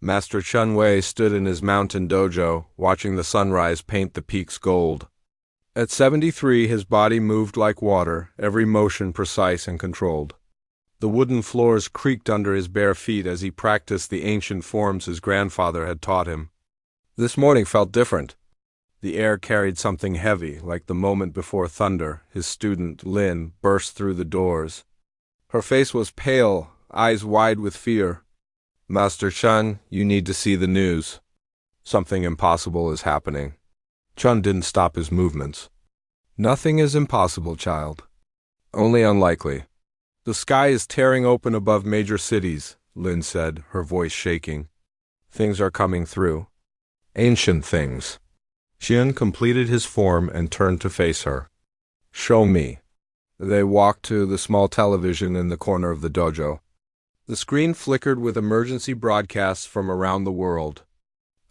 Master Chun Wei stood in his mountain dojo, watching the sunrise paint the peaks gold. At 73, his body moved like water, every motion precise and controlled. The wooden floors creaked under his bare feet as he practiced the ancient forms his grandfather had taught him. This morning felt different. The air carried something heavy, like the moment before thunder. His student, Lin, burst through the doors. Her face was pale, eyes wide with fear. "Master Chun, you need to see the news. Something impossible is happening." Chun didn't stop his movements. "Nothing is impossible, child. Only unlikely. The sky is tearing open above major cities," Lin said, her voice shaking. "Things are coming through. Ancient things." Xian completed his form and turned to face her. "Show me." They walked to the small television in the corner of the dojo. The screen flickered with emergency broadcasts from around the world.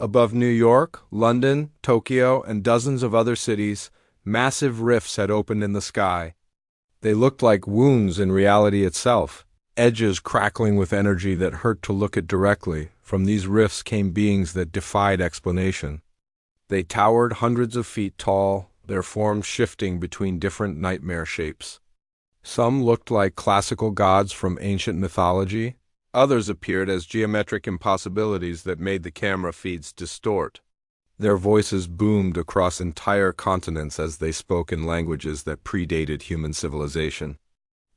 Above New York, London, Tokyo, and dozens of other cities, massive rifts had opened in the sky. They looked like wounds in reality itself, edges crackling with energy that hurt to look at directly. From these rifts came beings that defied explanation. They towered hundreds of feet tall, their forms shifting between different nightmare shapes. Some looked like classical gods from ancient mythology. Others appeared as geometric impossibilities that made the camera feeds distort. Their voices boomed across entire continents as they spoke in languages that predated human civilization.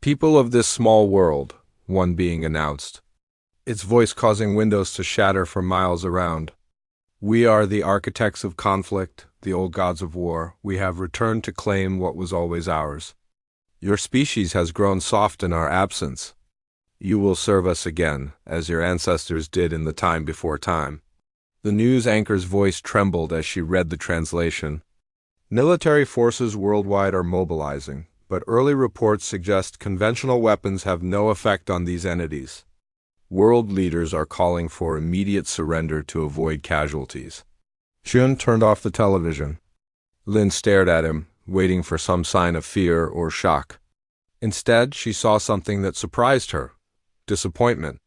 "People of this small world," one being announced, its voice causing windows to shatter for miles around. "We are the architects of conflict, the old gods of war. We have returned to claim what was always ours. Your species has grown soft in our absence. You will serve us again, as your ancestors did in the time before time." The news anchor's voice trembled as she read the translation. "Military forces worldwide are mobilizing, but early reports suggest conventional weapons have no effect on these entities. World leaders are calling for immediate surrender to avoid casualties." Xun turned off the television. Lin stared at him, waiting for some sign of fear or shock. Instead, she saw something that surprised her: disappointment.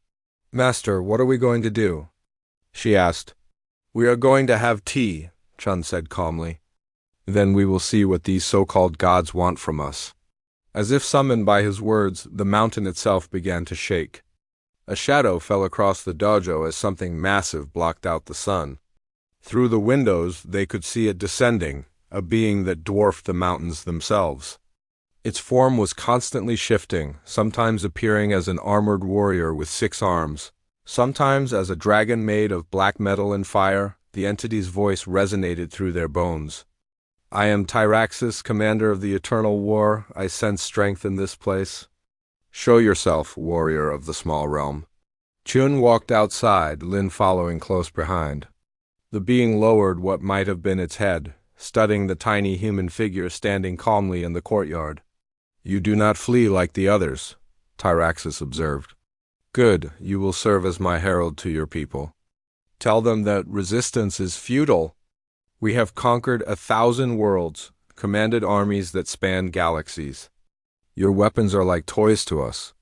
"Master, what are we going to do?" she asked. "We are going to have tea," Chun said calmly. "Then we will see what these so-called gods want from us." As if summoned by his words, the mountain itself began to shake. A shadow fell across the dojo as something massive blocked out the sun. Through the windows, they could see it descending, a being that dwarfed the mountains themselves. Its form was constantly shifting, sometimes appearing as an armored warrior with 6 arms, sometimes as a dragon made of black metal and fire. The entity's voice resonated through their bones. "I am Tyraxus, commander of the Eternal War. I sense strength in this place. Show yourself, warrior of the small realm." Chun walked outside, Lin following close behind. The being lowered what might have been its head, studying the tiny human figure standing calmly in the courtyard. "You do not flee like the others," Tyraxus observed. "Good, you will serve as my herald to your people. Tell them that resistance is futile. We have conquered 1,000 worlds, commanded armies that span galaxies. Your weapons are like toys to us."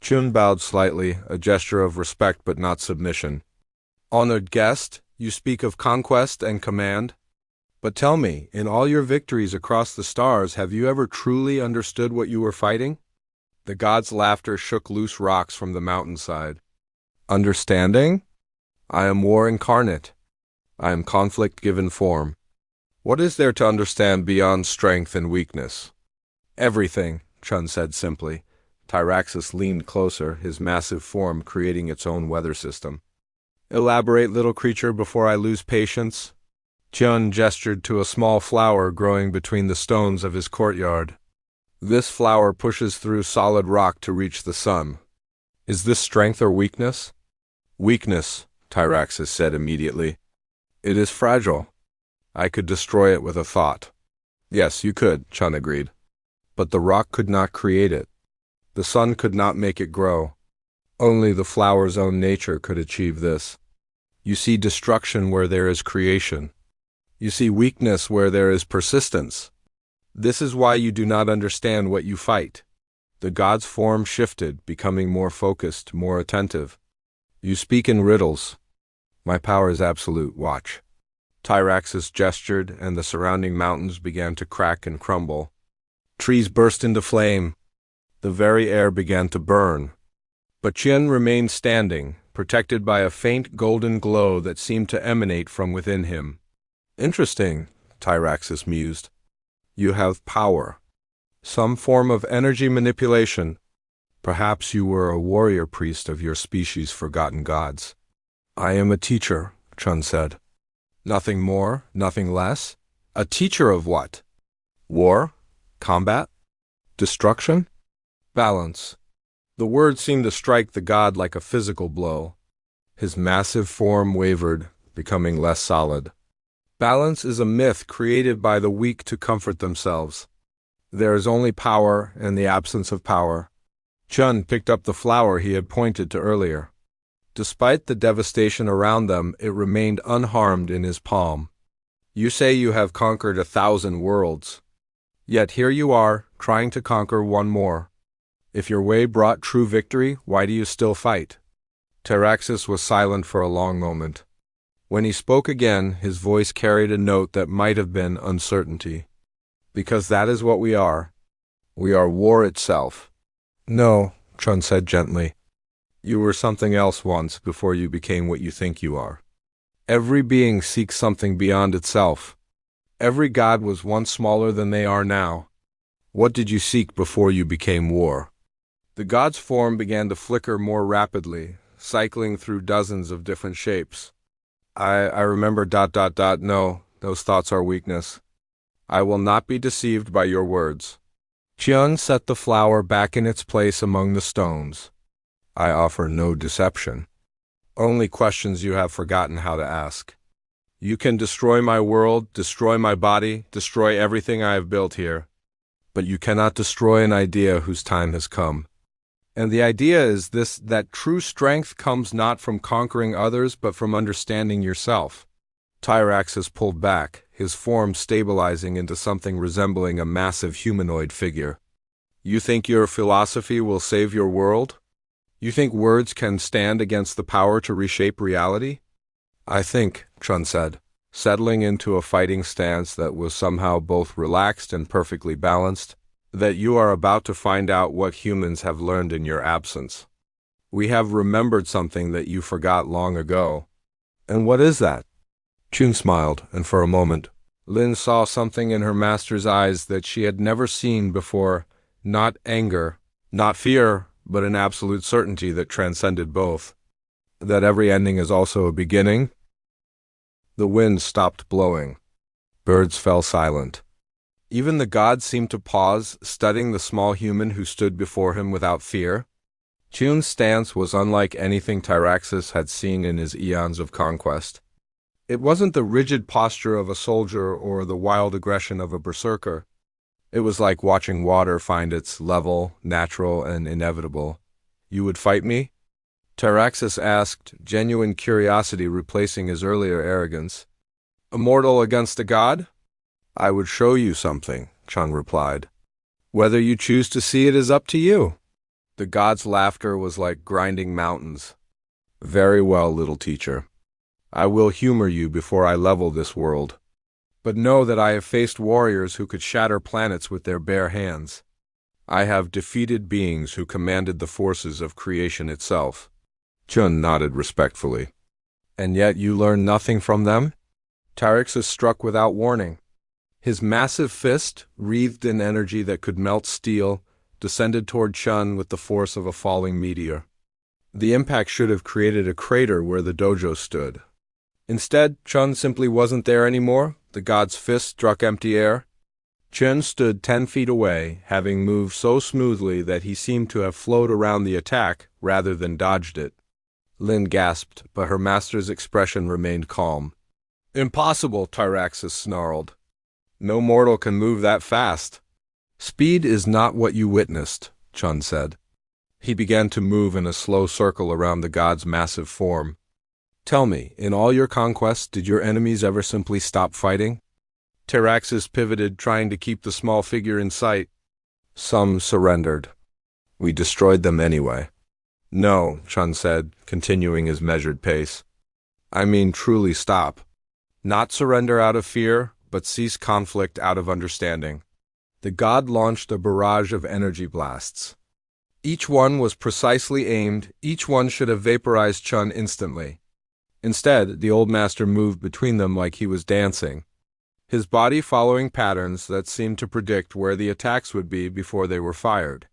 Chun bowed slightly, a gesture of respect but not submission. "Honored guest, you speak of conquest and command. But tell me, in all your victories across the stars, have you ever truly understood what you were fighting?" The god's laughter shook loose rocks from the mountainside. "Understanding? I am war incarnate. I am conflict given form. What is there to understand beyond strength and weakness?" "Everything," Chun said simply. Tyraxus leaned closer, his massive form creating its own weather system. "Elaborate, little creature, before I lose patience." Chun gestured to a small flower growing between the stones of his courtyard. "This flower pushes through solid rock to reach the sun. Is this strength or weakness?" "Weakness," Tyraxus said immediately. "It is fragile. I could destroy it with a thought." "Yes, you could," Chun agreed. "But the rock could not create it. The sun could not make it grow. Only the flower's own nature could achieve this. You see destruction where there is creation. You see weakness where there is persistence. This is why you do not understand what you fight." The god's form shifted, becoming more focused, more attentive. "You speak in riddles. My power is absolute, watch. Tyraxus gestured, and the surrounding mountains began to crack and crumble. Trees burst into flame. The very air began to burn. But Qian remained standing, protected by a faint golden glow that seemed to emanate from within him. Interesting, Tyraxus mused. You have power. Some form of energy manipulation. Perhaps you were a warrior priest of your species' forgotten gods. I am a teacher, Chun said. Nothing more, nothing less? A teacher of what? War? Combat? Destruction? Balance. The word seemed to strike the god like a physical blow. His massive form wavered, becoming less solid. Balance is a myth created by the weak to comfort themselves. There is only power and the absence of power. Chun picked up the flower he had pointed to earlier. Despite the devastation around them, it remained unharmed in his palm. You say you have conquered 1,000 worlds. Yet here you are, trying to conquer one more. If your way brought true victory, why do you still fight? Tyraxus was silent for a long moment. When he spoke again, his voice carried a note that might have been uncertainty. Because that is what we are. We are war itself. No, Chun said gently. You were something else once before you became what you think you are. Every being seeks something beyond itself. Every god was once smaller than they are now. What did you seek before you became war? The god's form began to flicker more rapidly, cycling through dozens of different shapes. I remember ... No, those thoughts are weakness. I will not be deceived by your words. Qian set the flower back in its place among the stones. I offer no deception. Only questions you have forgotten how to ask. You can destroy my world, destroy my body, destroy everything I have built here. But you cannot destroy an idea whose time has come. And the idea is this, that true strength comes not from conquering others, but from understanding yourself. Tyraxus pulled back, his form stabilizing into something resembling a massive humanoid figure. You think your philosophy will save your world? You think words can stand against the power to reshape reality? I think, Chun said, settling into a fighting stance that was somehow both relaxed and perfectly balanced, that you are about to find out what humans have learned in your absence. We have remembered something that you forgot long ago. And what is that? Chun smiled, and for a moment, Lin saw something in her master's eyes that she had never seen before, not anger, not fear, but an absolute certainty that transcended both. That every ending is also a beginning? The wind stopped blowing. Birds fell silent. Even the gods seemed to pause, studying the small human who stood before him without fear. Chun's stance was unlike anything Tyraxus had seen in his eons of conquest. It wasn't the rigid posture of a soldier or the wild aggression of a berserker. It was like watching water find its level, natural, and inevitable. You would fight me? Tyraxus asked, genuine curiosity replacing his earlier arrogance. A mortal against a god? I would show you something, Chun replied. Whether you choose to see it is up to you. The god's laughter was like grinding mountains. Very well, little teacher. I will humor you before I level this world. But know that I have faced warriors who could shatter planets with their bare hands. I have defeated beings who commanded the forces of creation itself. Chun nodded respectfully. And yet you learn nothing from them? Tyraxus struck without warning. His massive fist, wreathed in energy that could melt steel, descended toward Chun with the force of a falling meteor. The impact should have created a crater where the dojo stood. Instead, Chun simply wasn't there anymore. The god's fist struck empty air. Chun stood 10 feet away, having moved so smoothly that he seemed to have flowed around the attack rather than dodged it. Lin gasped, but her master's expression remained calm. Impossible, Tyraxus snarled. No mortal can move that fast. Speed is not what you witnessed, Chun said. He began to move in a slow circle around the god's massive form. Tell me, in all your conquests, did your enemies ever simply stop fighting? Tyraxus pivoted, trying to keep the small figure in sight. Some surrendered. We destroyed them anyway. No, Chun said, continuing his measured pace. I mean truly stop. Not surrender out of fear, but cease conflict out of understanding. The god launched a barrage of energy blasts. Each one was precisely aimed, each one should have vaporized Chun instantly. Instead, the old master moved between them like he was dancing, his body following patterns that seemed to predict where the attacks would be before they were fired.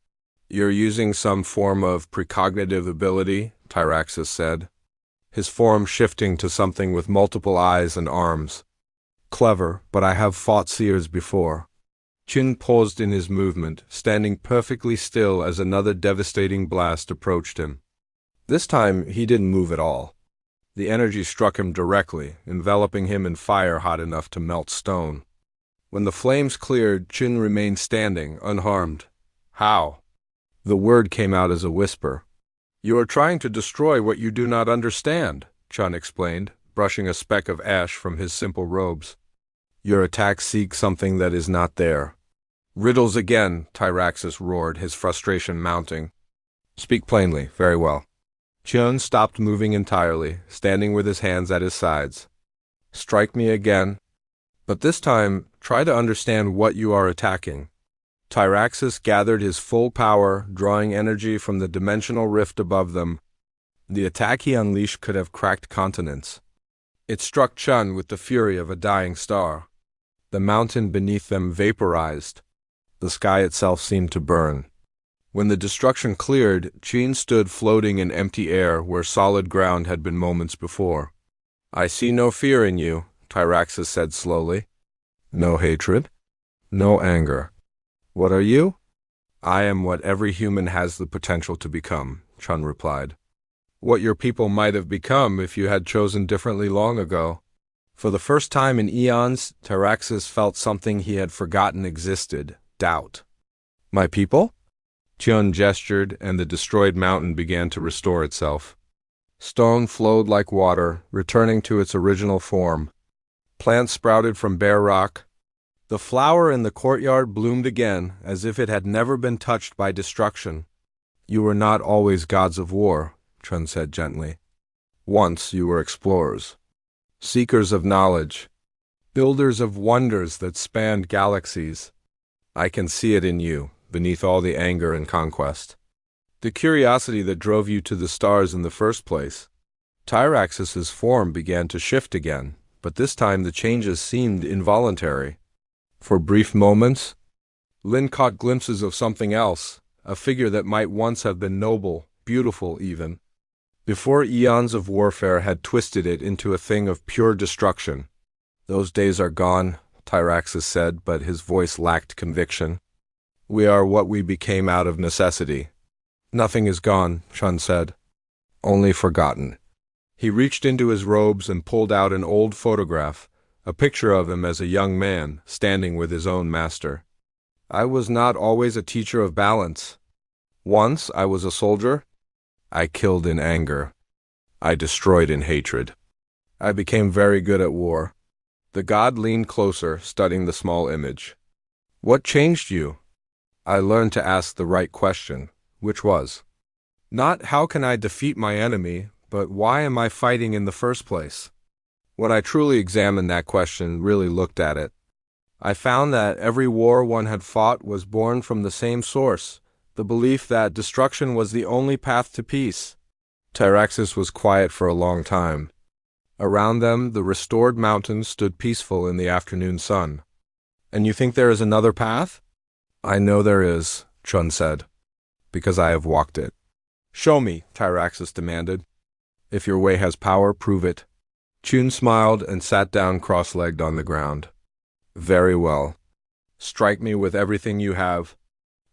You're using some form of precognitive ability, Tyraxus said, his form shifting to something with multiple eyes and arms. Clever, but I have fought seers before. Chin paused in his movement, standing perfectly still as another devastating blast approached him. This time, he didn't move at all. The energy struck him directly, enveloping him in fire hot enough to melt stone. When the flames cleared, Chin remained standing, unharmed. How? The word came out as a whisper. You are trying to destroy what you do not understand, Chun explained, brushing a speck of ash from his simple robes. Your attacks seek something that is not there. Riddles again, Tyraxus roared, his frustration mounting. Speak plainly, very well. Chun stopped moving entirely, standing with his hands at his sides. Strike me again, but this time try to understand what you are attacking. Tyraxus gathered his full power, drawing energy from the dimensional rift above them. The attack he unleashed could have cracked continents. It struck Chun with the fury of a dying star. The mountain beneath them vaporized. The sky itself seemed to burn. When the destruction cleared, Chun stood floating in empty air where solid ground had been moments before. I see no fear in you, Tyraxus said slowly. No hatred? No anger. What are you? I am what every human has the potential to become, Chun replied. What your people might have become if you had chosen differently long ago. For the first time in eons, Tyraxus felt something he had forgotten existed, doubt. My people? Chun gestured, and the destroyed mountain began to restore itself. Stone flowed like water, returning to its original form. Plants sprouted from bare rock. The flower in the courtyard bloomed again, as if it had never been touched by destruction. You were not always gods of war, Chun said gently. Once you were explorers, seekers of knowledge, builders of wonders that spanned galaxies. I can see it in you, beneath all the anger and conquest. The curiosity that drove you to the stars in the first place. Tyraxus's form began to shift again, but this time the changes seemed involuntary. For brief moments, Lin caught glimpses of something else, a figure that might once have been noble, beautiful even, before eons of warfare had twisted it into a thing of pure destruction. Those days are gone, Tyraxus said, but his voice lacked conviction. We are what we became out of necessity. Nothing is gone, Chun said. Only forgotten. He reached into his robes and pulled out an old photograph, a picture of him as a young man, standing with his own master. I was not always a teacher of balance. Once I was a soldier. I killed in anger. I destroyed in hatred. I became very good at war. The god leaned closer, studying the small image. What changed you? I learned to ask the right question, which was, not how can I defeat my enemy, but why am I fighting in the first place? When I truly examined that question, really looked at it, I found that every war one had fought was born from the same source, the belief that destruction was the only path to peace. Tyraxus was quiet for a long time. Around them, the restored mountains stood peaceful in the afternoon sun. And you think there is another path? I know there is, Chun said, because I have walked it. Show me, Tyraxus demanded. If your way has power, prove it. Chun smiled and sat down cross-legged on the ground. Very well. Strike me with everything you have.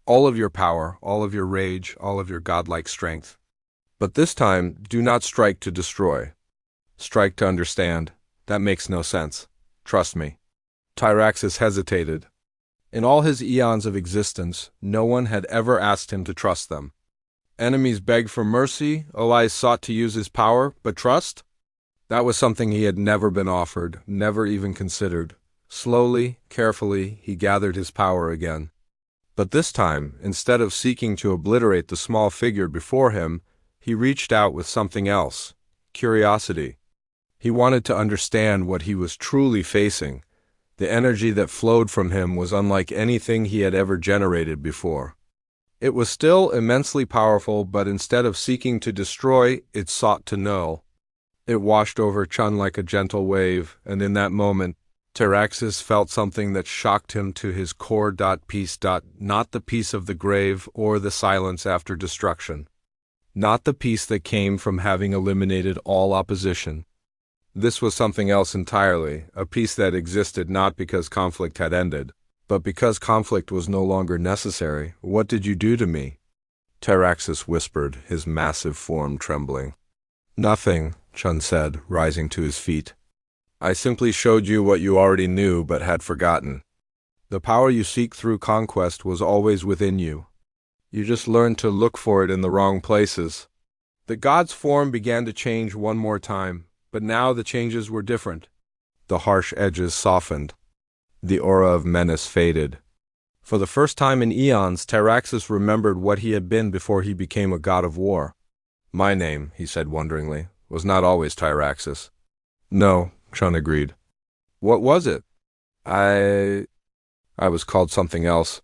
All of your power, all of your rage, all of your godlike strength. But this time, do not strike to destroy. Strike to understand. That makes no sense. Trust me. Tyraxus hesitated. In all his eons of existence, no one had ever asked him to trust them. Enemies begged for mercy, allies sought to use his power, but trust? That was something he had never been offered, never even considered. Slowly, carefully, he gathered his power again. But this time, instead of seeking to obliterate the small figure before him, he reached out with something else, curiosity. He wanted to understand what he was truly facing. The energy that flowed from him was unlike anything he had ever generated before. It was still immensely powerful, but instead of seeking to destroy, it sought to know. It washed over Chun like a gentle wave, and in that moment, Taraxis felt something that shocked him to his core. Peace. Not the peace of the grave or the silence after destruction. Not the peace that came from having eliminated all opposition. This was something else entirely, a peace that existed not because conflict had ended, but because conflict was no longer necessary. What did you do to me? Taraxis whispered, his massive form trembling. Nothing, Chun said, rising to his feet. I simply showed you what you already knew but had forgotten. The power you seek through conquest was always within you. You just learned to look for it in the wrong places. The god's form began to change one more time, but now the changes were different. The harsh edges softened. The aura of menace faded. For the first time in eons, Taraxis remembered what he had been before he became a god of war. My name, he said wonderingly, was not always Taraxis. No, Chun agreed. What was it? I was called something else.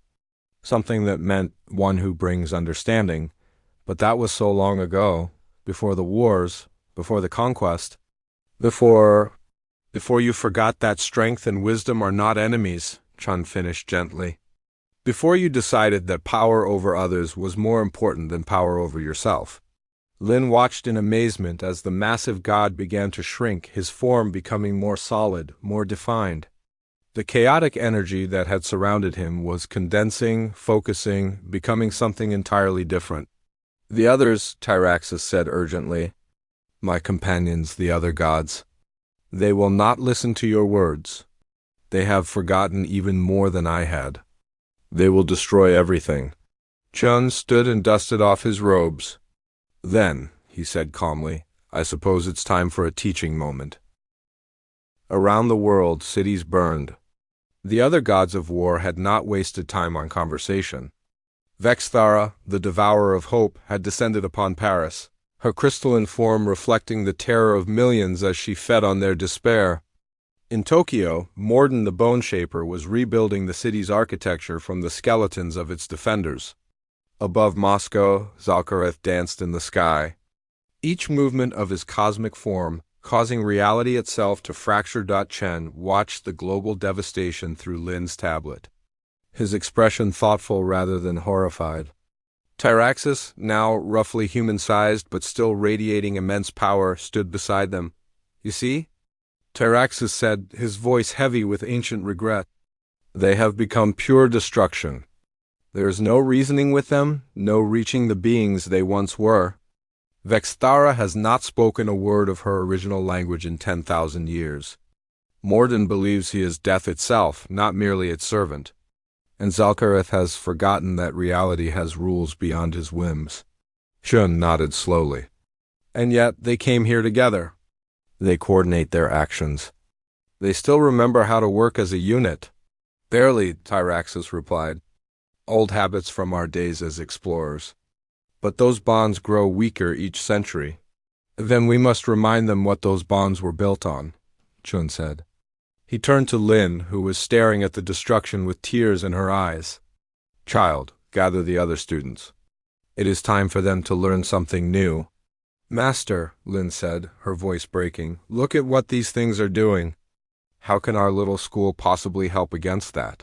Something that meant one who brings understanding. But that was so long ago, before the wars, before the conquest. Before you forgot that strength and wisdom are not enemies, Chun finished gently. Before you decided that power over others was more important than power over yourself. Lin watched in amazement as the massive god began to shrink, his form becoming more solid, more defined. The chaotic energy that had surrounded him was condensing, focusing, becoming something entirely different. The others, Taraxis said urgently. My companions, the other gods. They will not listen to your words. They have forgotten even more than I had. They will destroy everything. Chun stood and dusted off his robes. Then, he said calmly, I suppose it's time for a teaching moment. Around the world, cities burned. The other gods of war had not wasted time on conversation. Vexthara, the devourer of hope, had descended upon Paris, her crystalline form reflecting the terror of millions as she fed on their despair. In Tokyo, Morden the Bone Shaper was rebuilding the city's architecture from the skeletons of its defenders. Above Moscow, Zalkareth danced in the sky, each movement of his cosmic form causing reality itself to fracture. Chen watched the global devastation through Lin's tablet, his expression thoughtful rather than horrified. Taraxis, now roughly human-sized but still radiating immense power, stood beside them. You see? Taraxis said, his voice heavy with ancient regret. They have become pure destruction. There is no reasoning with them, no reaching the beings they once were. Vexthara has not spoken a word of her original language in 10,000 years. Morden believes he is death itself, not merely its servant. And Zalkareth has forgotten that reality has rules beyond his whims. Chun nodded slowly. And yet they came here together. They coordinate their actions. They still remember how to work as a unit. Barely, Taraxis replied. Old habits from our days as explorers. But those bonds grow weaker each century. Then we must remind them what those bonds were built on, Chun said. He turned to Lin, who was staring at the destruction with tears in her eyes. Child, gather the other students. It is time for them to learn something new. Master, Lin said, her voice breaking, look at what these things are doing. How can our little school possibly help against that?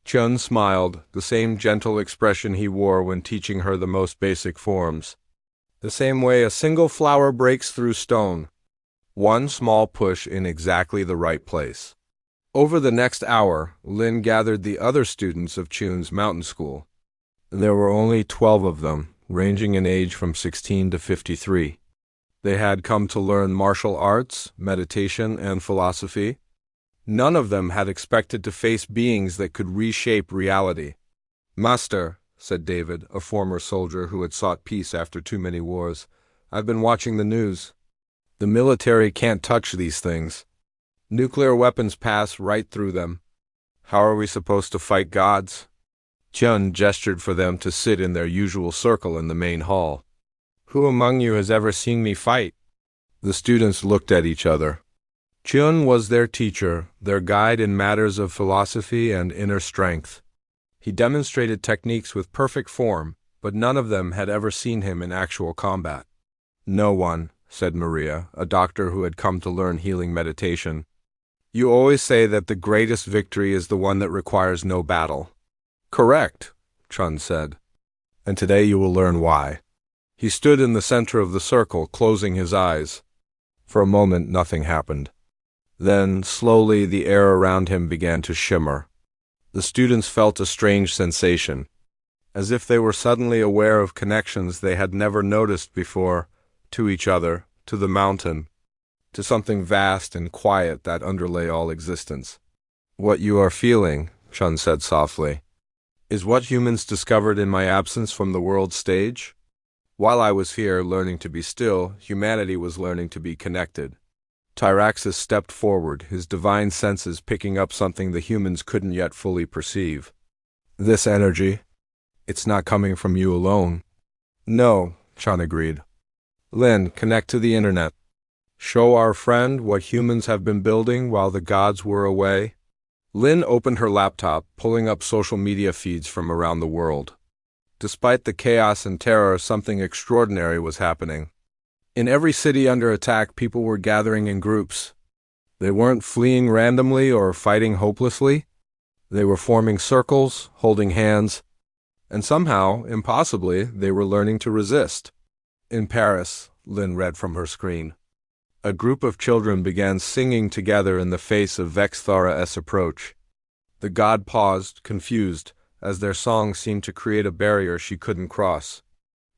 Chun smiled, the same gentle expression he wore when teaching her the most basic forms. The same way a single flower breaks through stone. One small push in exactly the right place. Over the next hour, Lin gathered the other students of Chun's mountain school. There were only 12 of them, ranging in age from 16 to 53. They had come to learn martial arts, meditation, and philosophy. None of them had expected to face beings that could reshape reality. Master, said David, a former soldier who had sought peace after too many wars, I've been watching the news. The military can't touch these things. Nuclear weapons pass right through them. How are we supposed to fight gods? Chun gestured for them to sit in their usual circle in the main hall. Who among you has ever seen me fight? The students looked at each other. Chun was their teacher, their guide in matters of philosophy and inner strength. He demonstrated techniques with perfect form, but none of them had ever seen him in actual combat. "No one," said Maria, a doctor who had come to learn healing meditation. "You always say that the greatest victory is the one that requires no battle." "Correct," Chun said. "And today you will learn why." He stood in the center of the circle, closing his eyes. For a moment, nothing happened. Then, slowly, the air around him began to shimmer. The students felt a strange sensation, as if they were suddenly aware of connections they had never noticed before, to each other, to the mountain, to something vast and quiet that underlay all existence. "What you are feeling," Chun said softly, "is what humans discovered in my absence from the world stage. While I was here learning to be still, humanity was learning to be connected." Tyraxus stepped forward, his divine senses picking up something the humans couldn't yet fully perceive. "This energy, it's not coming from you alone." "No," Chun agreed. "Lin, connect to the internet. Show our friend what humans have been building while the gods were away." Lin opened her laptop, pulling up social media feeds from around the world. Despite the chaos and terror, something extraordinary was happening. In every city under attack, people were gathering in groups. They weren't fleeing randomly or fighting hopelessly. They were forming circles, holding hands, and somehow, impossibly, they were learning to resist. In Paris, Lin read from her screen, a group of children began singing together in the face of Vexthara's approach. The god paused, confused, as their song seemed to create a barrier she couldn't cross.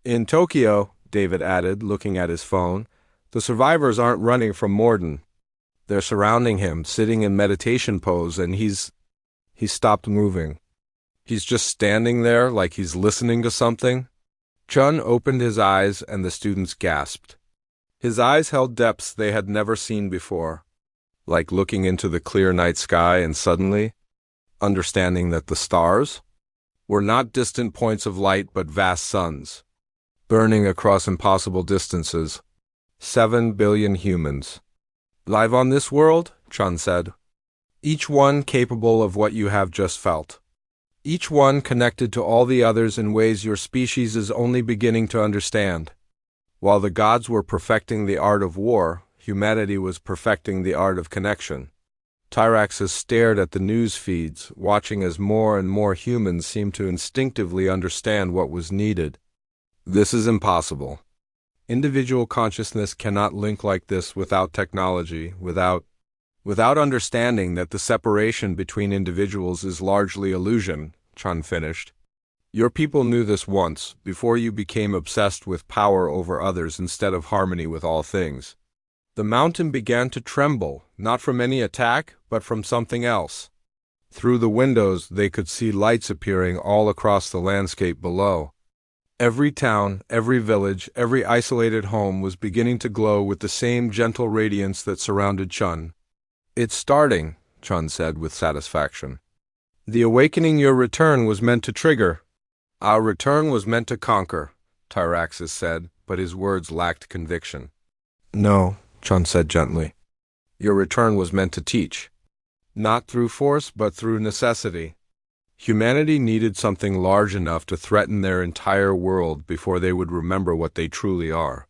"In Tokyo," David added, looking at his phone, "the survivors aren't running from Morden. They're surrounding him, sitting in meditation pose, and he's stopped moving. He's just standing there like he's listening to something." Chun opened his eyes and the students gasped. His eyes held depths they had never seen before, like looking into the clear night sky and suddenly understanding that the stars were not distant points of light but vast suns, burning across impossible distances. 7 billion humans. "Live on this world," Chun said. "Each one capable of what you have just felt. Each one connected to all the others in ways your species is only beginning to understand. While the gods were perfecting the art of war, humanity was perfecting the art of connection." Tyraxus stared at the news feeds, watching as more and more humans seemed to instinctively understand what was needed. "This is impossible. Individual consciousness cannot link like this without technology, without understanding that the separation between individuals is largely illusion," Chun finished. "Your people knew this once, before you became obsessed with power over others instead of harmony with all things." The mountain began to tremble, not from any attack, but from something else. Through the windows they could see lights appearing all across the landscape below. Every town, every village, every isolated home was beginning to glow with the same gentle radiance that surrounded Chun. "It's starting," Chun said with satisfaction. "The awakening your return was meant to trigger." "Our return was meant to conquer," Tyraxus said, but his words lacked conviction. "No," Chun said gently. "Your return was meant to teach. Not through force, but through necessity. Humanity needed something large enough to threaten their entire world before they would remember what they truly are."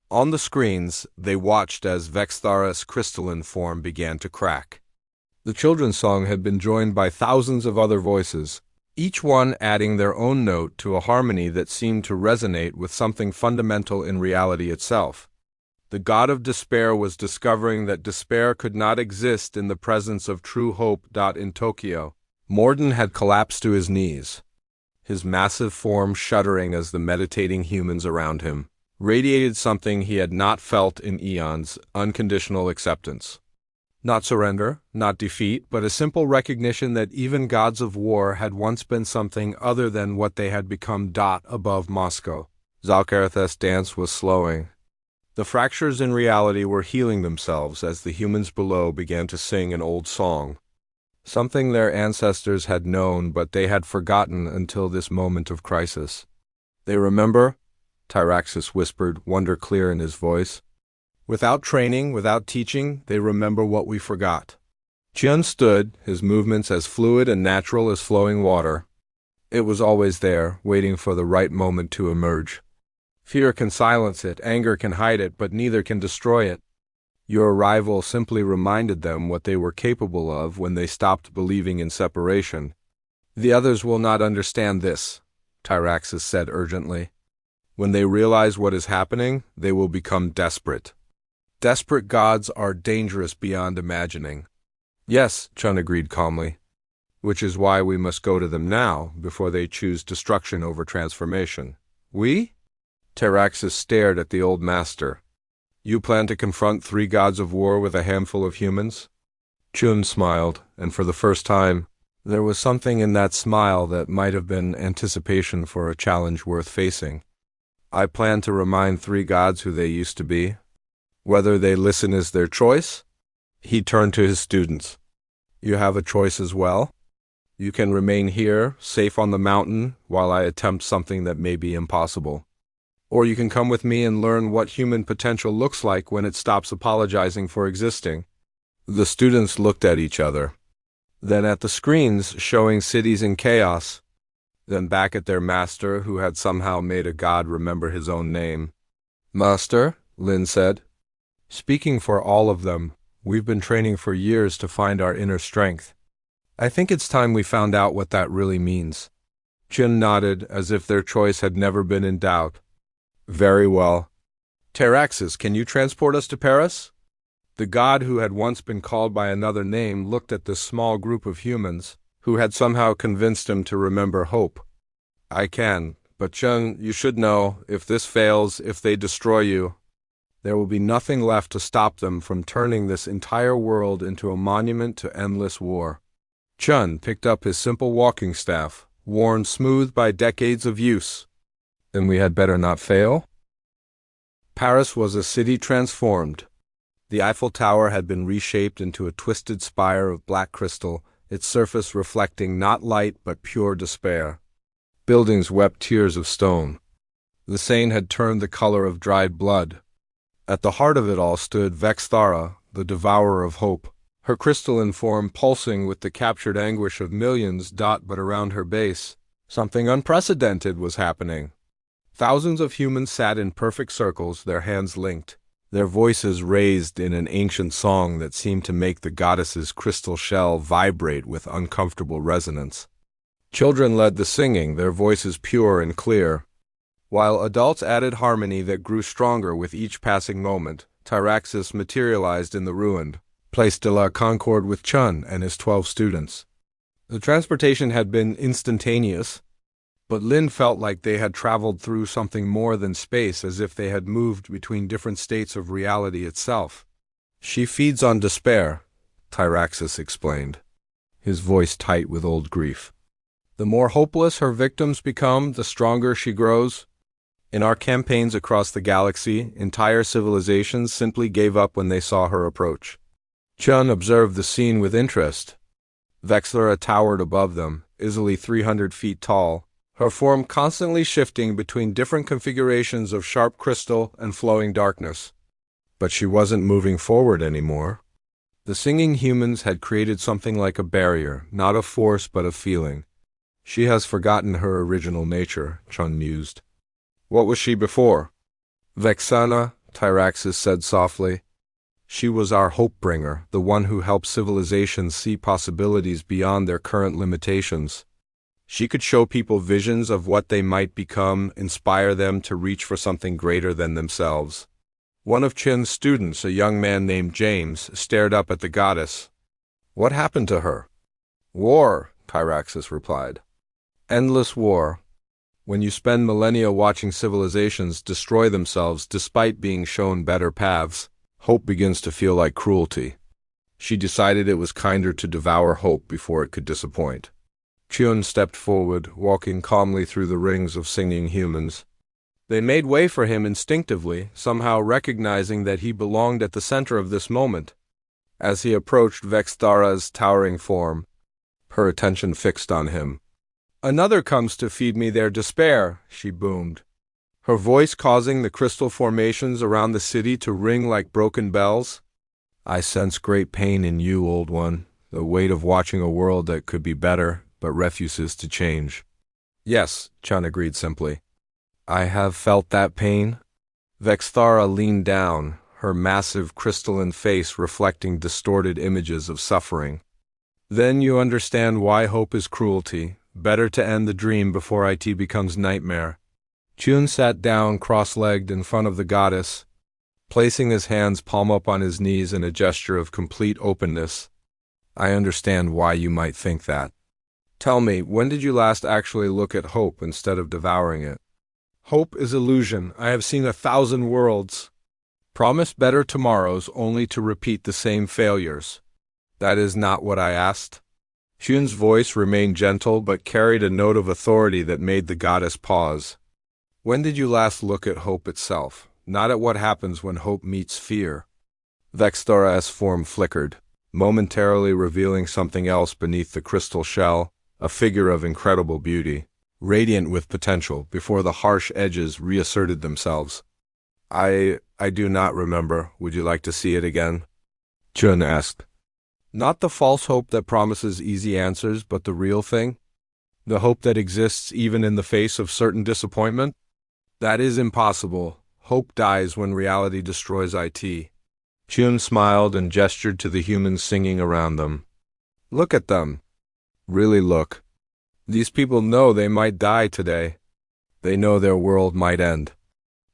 On the screens, they watched as Vexthara's crystalline form began to crack. The children's song had been joined by thousands of other voices, each one adding their own note to a harmony that seemed to resonate with something fundamental in reality itself. The god of despair was discovering that despair could not exist in the presence of true hope. In Tokyo, Morden had collapsed to his knees, his massive form shuddering as the meditating humans around him radiated something he had not felt in eons: unconditional acceptance. Not surrender, not defeat, but a simple recognition that even gods of war had once been something other than what they had become. Above Moscow, Zalcarath's dance was slowing. The fractures in reality were healing themselves as the humans below began to sing an old song, something their ancestors had known but they had forgotten until this moment of crisis. "They remember?" Tyraxus whispered, wonder clear in his voice. Without training, without teaching, they remember what we forgot. Chun stood, his movements as fluid and natural as flowing water. It was always there, waiting for the right moment to emerge. Fear can silence it, anger can hide it, but neither can destroy it. Your arrival simply reminded them what they were capable of when they stopped believing in separation. The others will not understand this, Tyraxus said urgently. When they realize what is happening, they will become desperate. Desperate gods are dangerous beyond imagining. Yes, Chun agreed calmly, which is why we must go to them now, before they choose destruction over transformation. We? Tyraxus stared at the old master. You plan to confront 3 gods of war with a handful of humans? Chun smiled, and for the first time, there was something in that smile that might have been anticipation for a challenge worth facing. I plan to remind 3 gods who they used to be. Whether they listen is their choice. He turned to his students. You have a choice as well. You can remain here, safe on the mountain, while I attempt something that may be impossible. Or you can come with me and learn what human potential looks like when it stops apologizing for existing. The students looked at each other, then at the screens showing cities in chaos, then back at their master who had somehow made a god remember his own name. Master, Lin said, speaking for all of them, we've been training for years to find our inner strength. I think it's time we found out what that really means. Chin nodded as if their choice had never been in doubt. Very well. Tyraxus, can you transport us to Paris? The god who had once been called by another name looked at this small group of humans, who had somehow convinced him to remember hope. I can, but Chun, you should know, if this fails, if they destroy you, there will be nothing left to stop them from turning this entire world into a monument to endless war. Chun picked up his simple walking staff, worn smooth by decades of use. Then we had better not fail? Paris was a city transformed. The Eiffel Tower had been reshaped into a twisted spire of black crystal, its surface reflecting not light but pure despair. Buildings wept tears of stone. The Seine had turned the color of dried blood. At the heart of it all stood Vexthara, the devourer of hope, her crystalline form pulsing with the captured anguish of millions. But around her base, something unprecedented was happening. Thousands of humans sat in perfect circles, their hands linked, their voices raised in an ancient song that seemed to make the goddess's crystal shell vibrate with uncomfortable resonance. Children led the singing, their voices pure and clear, while adults added harmony that grew stronger with each passing moment. Tyraxus materialized in the ruined Place de la Concorde with Chun and his 12 students. The transportation had been instantaneous, but Lin felt like they had traveled through something more than space, as if they had moved between different states of reality itself. She feeds on despair, Tyraxus explained, his voice tight with old grief. The more hopeless her victims become, the stronger she grows. In our campaigns across the galaxy, entire civilizations simply gave up when they saw her approach. Chun observed the scene with interest. Vexthara towered above them, easily 300 feet tall, her form constantly shifting between different configurations of sharp crystal and flowing darkness. But she wasn't moving forward anymore. The singing humans had created something like a barrier, not of force but of feeling. She has forgotten her original nature, Chun mused. What was she before? Vexana, Tyraxus said softly. She was our hope-bringer, the one who helped civilizations see possibilities beyond their current limitations. She could show people visions of what they might become, inspire them to reach for something greater than themselves. One of Chin's students, a young man named James, stared up at the goddess. What happened to her? War, Tyraxus replied. Endless war. When you spend millennia watching civilizations destroy themselves despite being shown better paths, hope begins to feel like cruelty. She decided it was kinder to devour hope before it could disappoint. Chun stepped forward, walking calmly through the rings of singing humans. They made way for him instinctively, somehow recognizing that he belonged at the center of this moment. As he approached Vexthara's towering form, her attention fixed on him. Another comes to feed me their despair, she boomed. her voice causing the crystal formations around the city to ring like broken bells. I sense great pain in you, old one, the weight of watching a world that could be better, but refuses to change. Yes, Chun agreed simply. I have felt that pain. Vexthara leaned down, her massive crystalline face reflecting distorted images of suffering. Then you understand why hope is cruelty. Better to end the dream before it becomes nightmare. Chun sat down cross-legged in front of the goddess, placing his hands palm up on his knees in a gesture of complete openness. I understand why you might think that. Tell me, when did you last actually look at hope instead of devouring it? Hope is illusion. I have seen 1,000 worlds. Promise better tomorrows only to repeat the same failures. That is not what I asked. Chun's voice remained gentle but carried a note of authority that made the goddess pause. When did you last look at hope itself, not at what happens when hope meets fear? Vexthara's form flickered, momentarily revealing something else beneath the crystal shell, a figure of incredible beauty, radiant with potential before the harsh edges reasserted themselves. I do not remember. Would you like to see it again? Chun asked. Not the false hope that promises easy answers, but the real thing? The hope that exists even in the face of certain disappointment? That is impossible. Hope dies when reality destroys it. Chun smiled and gestured to the humans singing around them. Look at them. Really look. These people know they might die today. They know their world might end.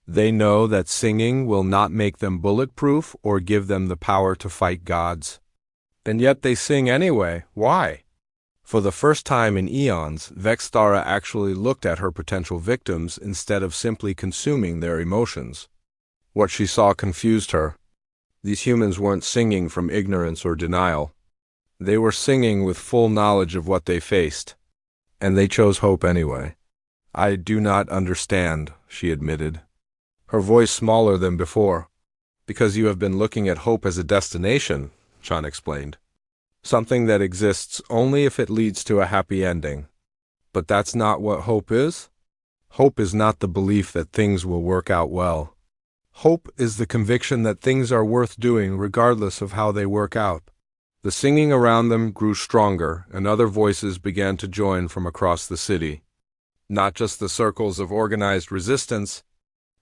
They know that singing will not make them bulletproof or give them the power to fight gods. And yet they sing anyway. Why? For the first time in eons, Vexthara actually looked at her potential victims instead of simply consuming their emotions. What she saw confused her. These humans weren't singing from ignorance or denial. They were singing with full knowledge of what they faced. And they chose hope anyway. I do not understand, she admitted, her voice smaller than before. Because you have been looking at hope as a destination, Chun explained. Something that exists only if it leads to a happy ending. But that's not what hope is. Hope is not the belief that things will work out well. Hope is the conviction that things are worth doing regardless of how they work out. The singing around them grew stronger, and other voices began to join from across the city. Not just the circles of organized resistance,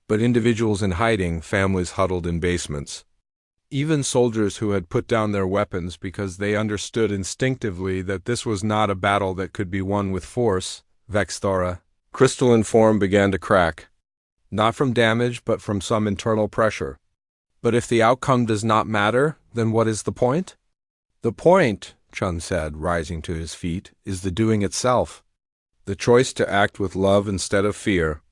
but individuals in hiding, families huddled in basements. Even soldiers who had put down their weapons because they understood instinctively that this was not a battle that could be won with force. Vexthara, crystalline form began to crack. Not from damage, but from some internal pressure. But if the outcome does not matter, then what is the point? The point, Chun said, rising to his feet, is the doing itself. The choice to act with love instead of fear.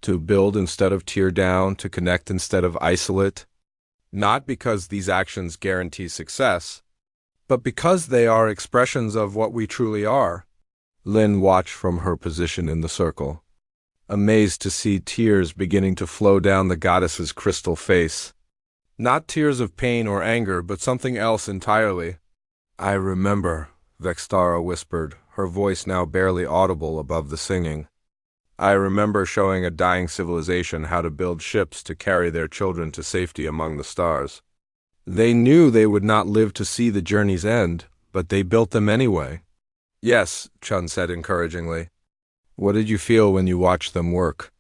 To build instead of tear down, to connect instead of isolate. Not because these actions guarantee success, but because they are expressions of what we truly are. Lin watched from her position in the circle, amazed to see tears beginning to flow down the goddess's crystal face. Not tears of pain or anger, but something else entirely. I remember, Vexthara whispered, her voice now barely audible above the singing. I remember showing a dying civilization how to build ships to carry their children to safety among the stars. They knew they would not live to see the journey's end, but they built them anyway. Yes, Chun said encouragingly. What did you feel when you watched them work?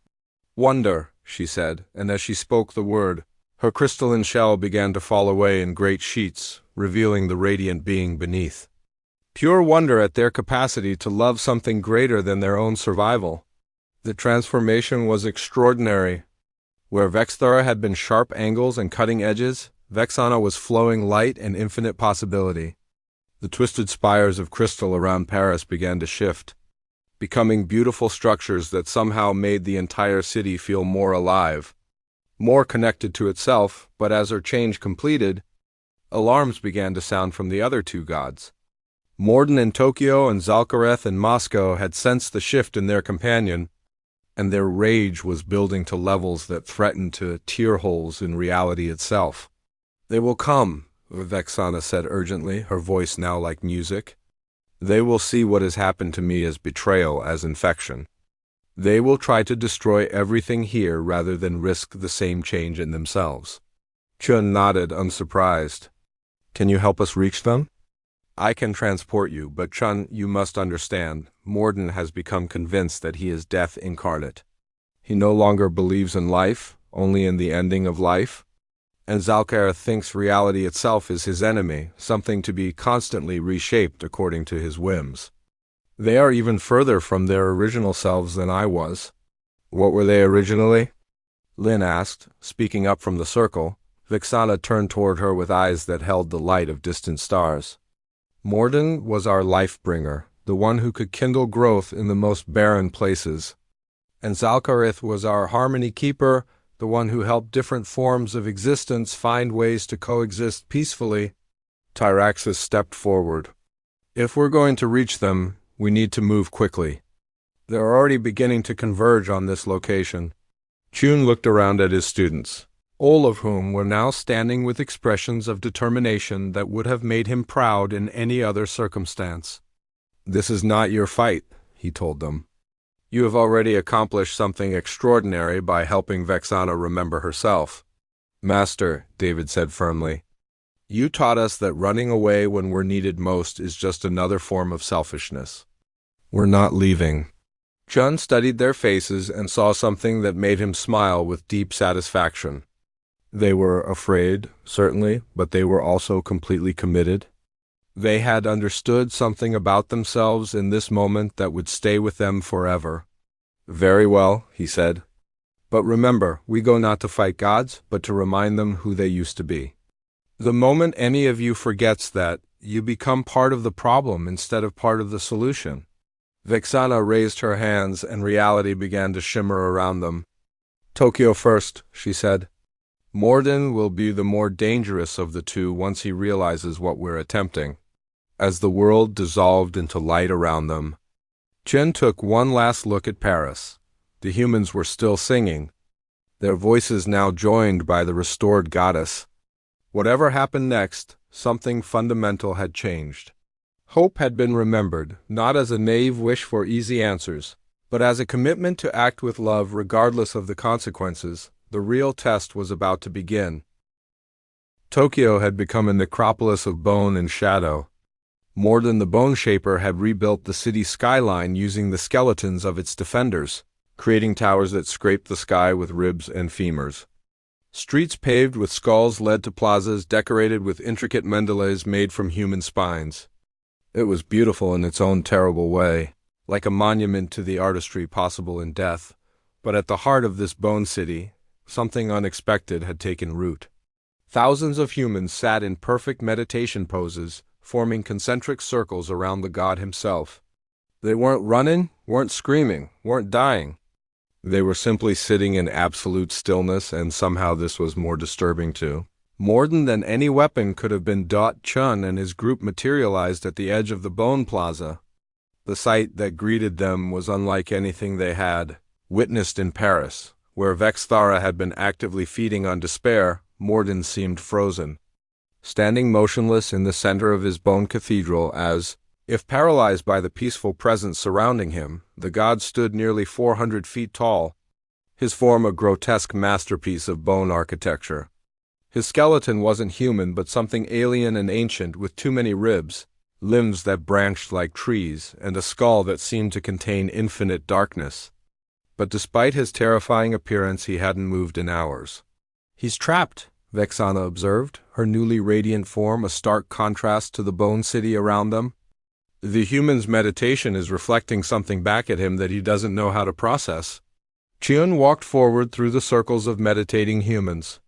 Wonder, she said, and as she spoke the word, her crystalline shell began to fall away in great sheets, revealing the radiant being beneath. Pure wonder at their capacity to love something greater than their own survival. The transformation was extraordinary. Where Vexthara had been sharp angles and cutting edges, Vexana was flowing light and infinite possibility. The twisted spires of crystal around Paris began to shift, becoming beautiful structures that somehow made the entire city feel more alive, more connected to itself. But as her change completed, alarms began to sound from the other two gods. Morden in Tokyo and Zalkareth in Moscow had sensed the shift in their companion, and their rage was building to levels that threatened to tear holes in reality itself. They will come, Vexana said urgently, her voice now like music. They will see what has happened to me as betrayal, as infection. They will try to destroy everything here rather than risk the same change in themselves. Chun nodded, unsurprised. Can you help us reach them? I can transport you, but Chun, you must understand, Morden has become convinced that he is death incarnate. He no longer believes in life, only in the ending of life. And Zalkar thinks reality itself is his enemy, something to be constantly reshaped according to his whims. They are even further from their original selves than I was. What were they originally? Lin asked, speaking up from the circle. Vexana turned toward her with eyes that held the light of distant stars. Morden was our life-bringer, the one who could kindle growth in the most barren places. And Zalkarith was our harmony keeper, the one who helped different forms of existence find ways to coexist peacefully. Tyraxis stepped forward. If we're going to reach them, we need to move quickly. They're already beginning to converge on this location. Chun looked around at his students, all of whom were now standing with expressions of determination that would have made him proud in any other circumstance. This is not your fight, he told them. You have already accomplished something extraordinary by helping Vexana remember herself. Master, David said firmly, you taught us that running away when we're needed most is just another form of selfishness. We're not leaving. Chun studied their faces and saw something that made him smile with deep satisfaction. They were afraid, certainly, but they were also completely committed. They had understood something about themselves in this moment that would stay with them forever. Very well, he said. But remember, we go not to fight gods, but to remind them who they used to be. The moment any of you forgets that, you become part of the problem instead of part of the solution. Vexana raised her hands and reality began to shimmer around them. Tokyo first, she said. Morden will be the more dangerous of the two once he realizes what we're attempting. As the world dissolved into light around them, Chen took one last look at Paris. The humans were still singing, their voices now joined by the restored goddess. Whatever happened next, something fundamental had changed. Hope had been remembered, not as a naive wish for easy answers, but as a commitment to act with love regardless of the consequences. The real test was about to begin. Tokyo had become a necropolis of bone and shadow. Morden the Bone Shaper had rebuilt the city skyline using the skeletons of its defenders, creating towers that scraped the sky with ribs and femurs. Streets paved with skulls led to plazas decorated with intricate mandalays made from human spines. It was beautiful in its own terrible way, like a monument to the artistry possible in death. But at the heart of this bone city, something unexpected had taken root. Thousands of humans sat in perfect meditation poses, forming concentric circles around the god himself. They weren't running, weren't screaming, weren't dying. They were simply sitting in absolute stillness, and somehow this was more disturbing too. More than any weapon could have been Chun and his group materialized at the edge of the Bone Plaza. The sight that greeted them was unlike anything they had witnessed in Paris. Where Vexthara had been actively feeding on despair, Morden seemed frozen, standing motionless in the center of his bone cathedral as, if paralyzed by the peaceful presence surrounding him, the god stood nearly 400 feet tall, his form a grotesque masterpiece of bone architecture. His skeleton wasn't human but something alien and ancient with too many ribs, limbs that branched like trees, and a skull that seemed to contain infinite darkness. But despite his terrifying appearance, he hadn't moved in hours. He's trapped, Vexana observed, her newly radiant form a stark contrast to the bone city around them. The human's meditation is reflecting something back at him that he doesn't know how to process. Chun walked forward through the circles of meditating humans.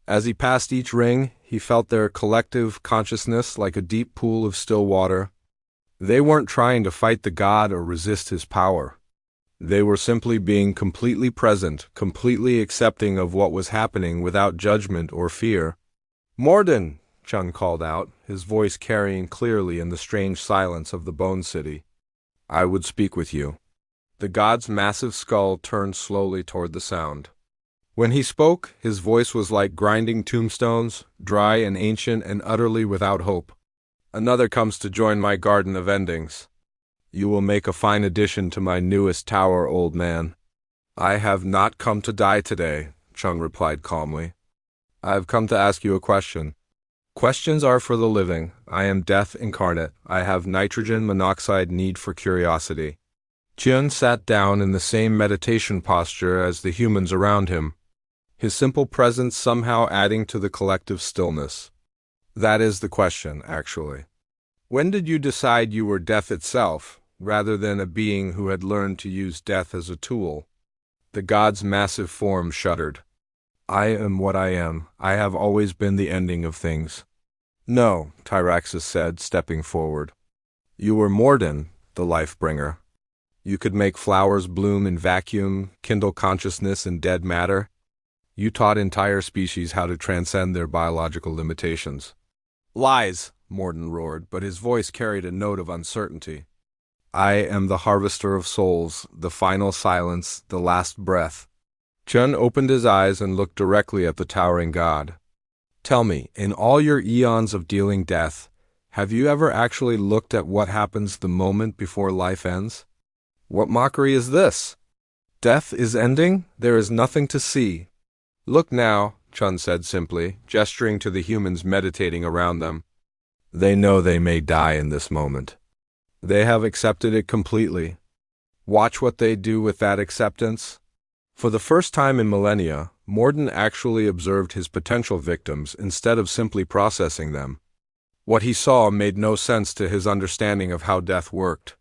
As he passed each ring, he felt their collective consciousness like a deep pool of still water. They weren't trying to fight the god or resist his power. They were simply being completely present, completely accepting of what was happening without judgment or fear. Morden, Chun called out, his voice carrying clearly in the strange silence of the Bone City. I would speak with you. The god's massive skull turned slowly toward the sound. When he spoke, his voice was like grinding tombstones, dry and ancient and utterly without hope. Another comes to join my garden of endings. You will make a fine addition to my newest tower, old man. I have not come to die today, Chung replied calmly. I have come to ask you a question. Questions are for the living. I am death incarnate. I have nitrogen monoxide need for curiosity. Chun sat down in the same meditation posture as the humans around him, his simple presence somehow adding to the collective stillness. That is the question, actually. When did you decide you were death itself, rather than a being who had learned to use death as a tool? The god's massive form shuddered. I am what I am. I have always been the ending of things. No, Tyraxis said, stepping forward. You were Morden, the life-bringer. You could make flowers bloom in vacuum, kindle consciousness in dead matter. You taught entire species how to transcend their biological limitations. Lies, Morden roared, but his voice carried a note of uncertainty. I am the harvester of souls, the final silence, the last breath. Chun opened his eyes and looked directly at the towering god. Tell me, in all your eons of dealing death, have you ever actually looked at what happens the moment before life ends? What mockery is this? Death is ending? There is nothing to see. Look now, Chun said simply, gesturing to the humans meditating around them. They know they may die in this moment. They have accepted it completely. Watch what they do with that acceptance. For the first time in millennia, Morden actually observed his potential victims instead of simply processing them. What he saw made no sense to his understanding of how death worked.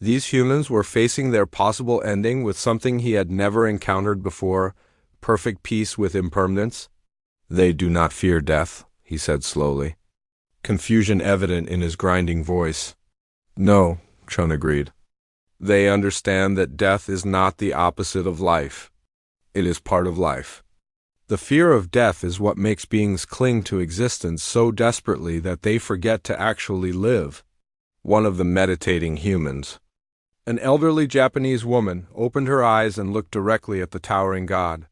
These humans were facing their possible ending with something he had never encountered before, perfect peace with impermanence. They do not fear death, he said slowly, confusion evident in his grinding voice. No, Chun agreed. They understand that death is not the opposite of life. It is part of life. The fear of death is what makes beings cling to existence so desperately that they forget to actually live. One of the meditating humans, an elderly Japanese woman, opened her eyes and looked directly at the towering god.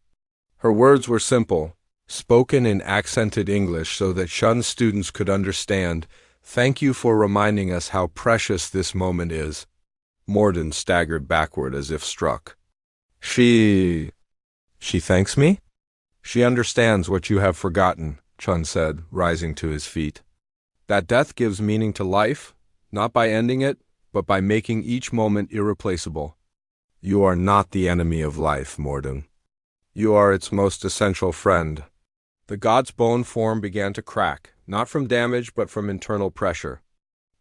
Her words were simple, spoken in accented English so that Shun's students could understand. Thank you for reminding us how precious this moment is. Morden staggered backward as if struck. She thanks me? She understands what you have forgotten, Chun said, rising to his feet. That death gives meaning to life, not by ending it, but by making each moment irreplaceable. You are not the enemy of life, Morden. You are its most essential friend. The god's bone form began to crack, not from damage but from internal pressure.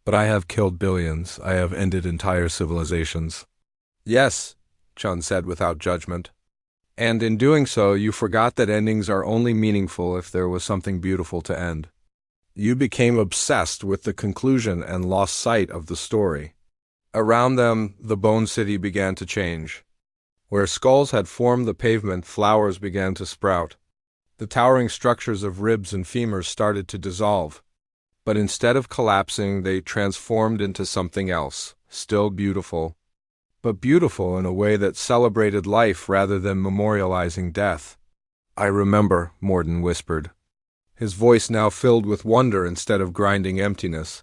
But I have killed billions. I have ended entire civilizations. Yes, Chun said without judgment. And in doing so, you forgot that endings are only meaningful if there was something beautiful to end. You became obsessed with the conclusion and lost sight of the story. Around them, the bone city began to change. Where skulls had formed the pavement, flowers began to sprout. The towering structures of ribs and femurs started to dissolve. But instead of collapsing, they transformed into something else, still beautiful, but beautiful in a way that celebrated life rather than memorializing death. I remember, Morden whispered, his voice now filled with wonder instead of grinding emptiness.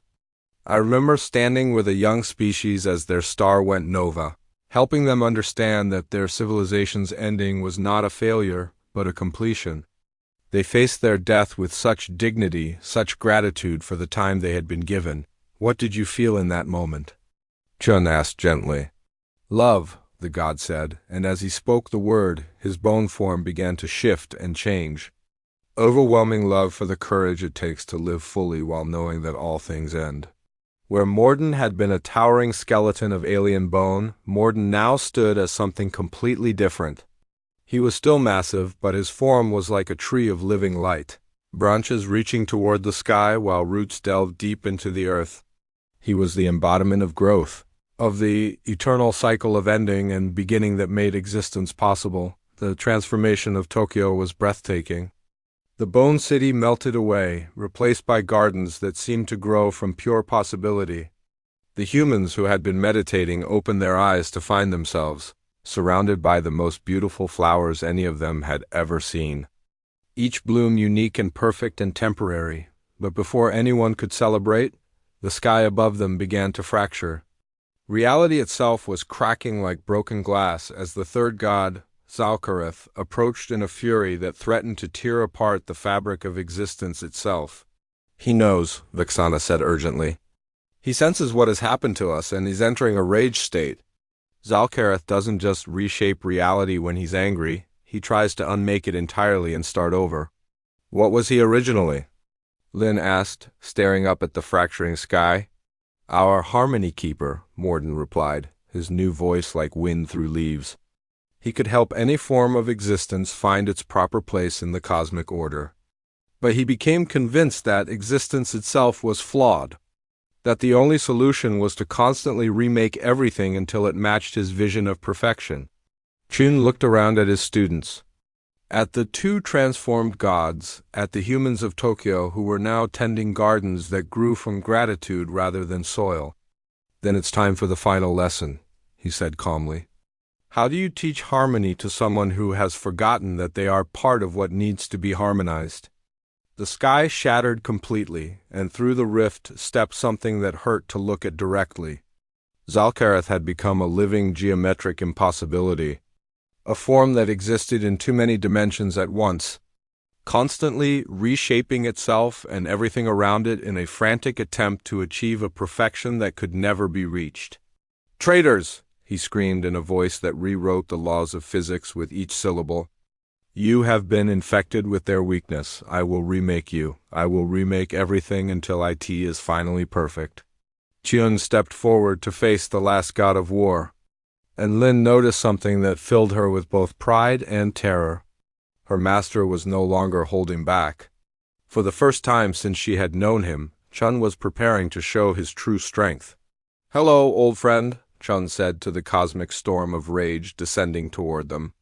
I remember standing with a young species as their star went nova, helping them understand that their civilization's ending was not a failure, but a completion. They faced their death with such dignity, such gratitude for the time they had been given. What did you feel in that moment? Chun asked gently. Love, the god said, and as he spoke the word, his bone form began to shift and change. Overwhelming love for the courage it takes to live fully while knowing that all things end. Where Morden had been a towering skeleton of alien bone, Morden now stood as something completely different. He was still massive, but his form was like a tree of living light, branches reaching toward the sky while roots delved deep into the earth. He was the embodiment of growth, of the eternal cycle of ending and beginning that made existence possible. The transformation of Tokyo was breathtaking. The bone city melted away, replaced by gardens that seemed to grow from pure possibility. The humans who had been meditating opened their eyes to find themselves surrounded by the most beautiful flowers any of them had ever seen. Each bloom unique and perfect and temporary, but before anyone could celebrate, the sky above them began to fracture. Reality itself was cracking like broken glass as the third god, Zalkareth, approached in a fury that threatened to tear apart the fabric of existence itself. "He knows," Vexana said urgently. "He senses what has happened to us, and he's entering a rage state. Zalkareth doesn't just reshape reality when he's angry, he tries to unmake it entirely and start over." "What was he originally?" Lynn asked, staring up at the fracturing sky. "Our harmony keeper," Morden replied, his new voice like wind through leaves. "He could help any form of existence find its proper place in the cosmic order. But he became convinced that existence itself was flawed, that the only solution was to constantly remake everything until it matched his vision of perfection." Chun looked around at his students, at the two transformed gods, at the humans of Tokyo who were now tending gardens that grew from gratitude rather than soil. "Then it's time for the final lesson," he said calmly. "How do you teach harmony to someone who has forgotten that they are part of what needs to be harmonized?" The sky shattered completely, and through the rift stepped something that hurt to look at directly. Zalkareth had become a living geometric impossibility, a form that existed in too many dimensions at once, constantly reshaping itself and everything around it in a frantic attempt to achieve a perfection that could never be reached. "Traitors!" he screamed in a voice that rewrote the laws of physics with each syllable. "You have been infected with their weakness. I will remake you. I will remake everything until IT is finally perfect." Chiun stepped forward to face the last god of war, and Lin noticed something that filled her with both pride and terror. Her master was no longer holding back. For the first time since she had known him, Chun was preparing to show his true strength. "Hello, old friend," Chun said to the cosmic storm of rage descending toward them.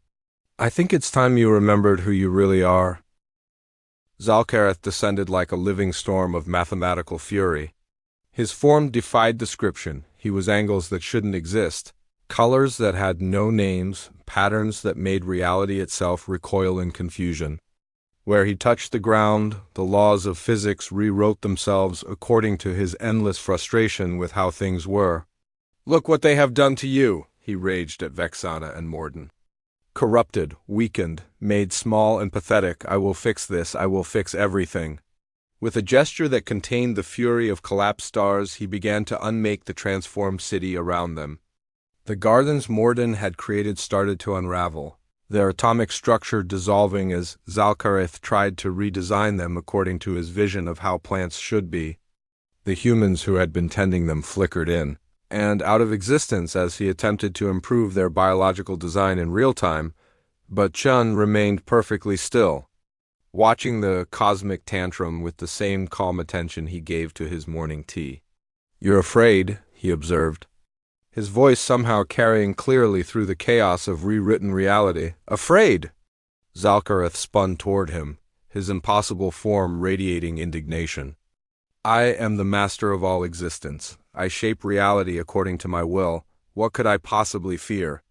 "I think it's time you remembered who you really are." Zalkareth descended like a living storm of mathematical fury. His form defied description. He was angles that shouldn't exist, colors that had no names, patterns that made reality itself recoil in confusion. Where he touched the ground, the laws of physics rewrote themselves according to his endless frustration with how things were. "Look what they have done to you," he raged at Vexana and Morden. "Corrupted, weakened, made small and pathetic, I will fix this, I will fix everything." With a gesture that contained the fury of collapsed stars, he began to unmake the transformed city around them. The gardens Morden had created started to unravel, their atomic structure dissolving as Zalkareth tried to redesign them according to his vision of how plants should be. The humans who had been tending them flickered in and out of existence as he attempted to improve their biological design in real time, but Chun remained perfectly still, watching the cosmic tantrum with the same calm attention he gave to his morning tea. "You're afraid," he observed, his voice somehow carrying clearly through the chaos of rewritten reality. "Afraid!" Zalkareth spun toward him, his impossible form radiating indignation. "I am the master of all existence. I shape reality according to my will. What could I possibly fear?"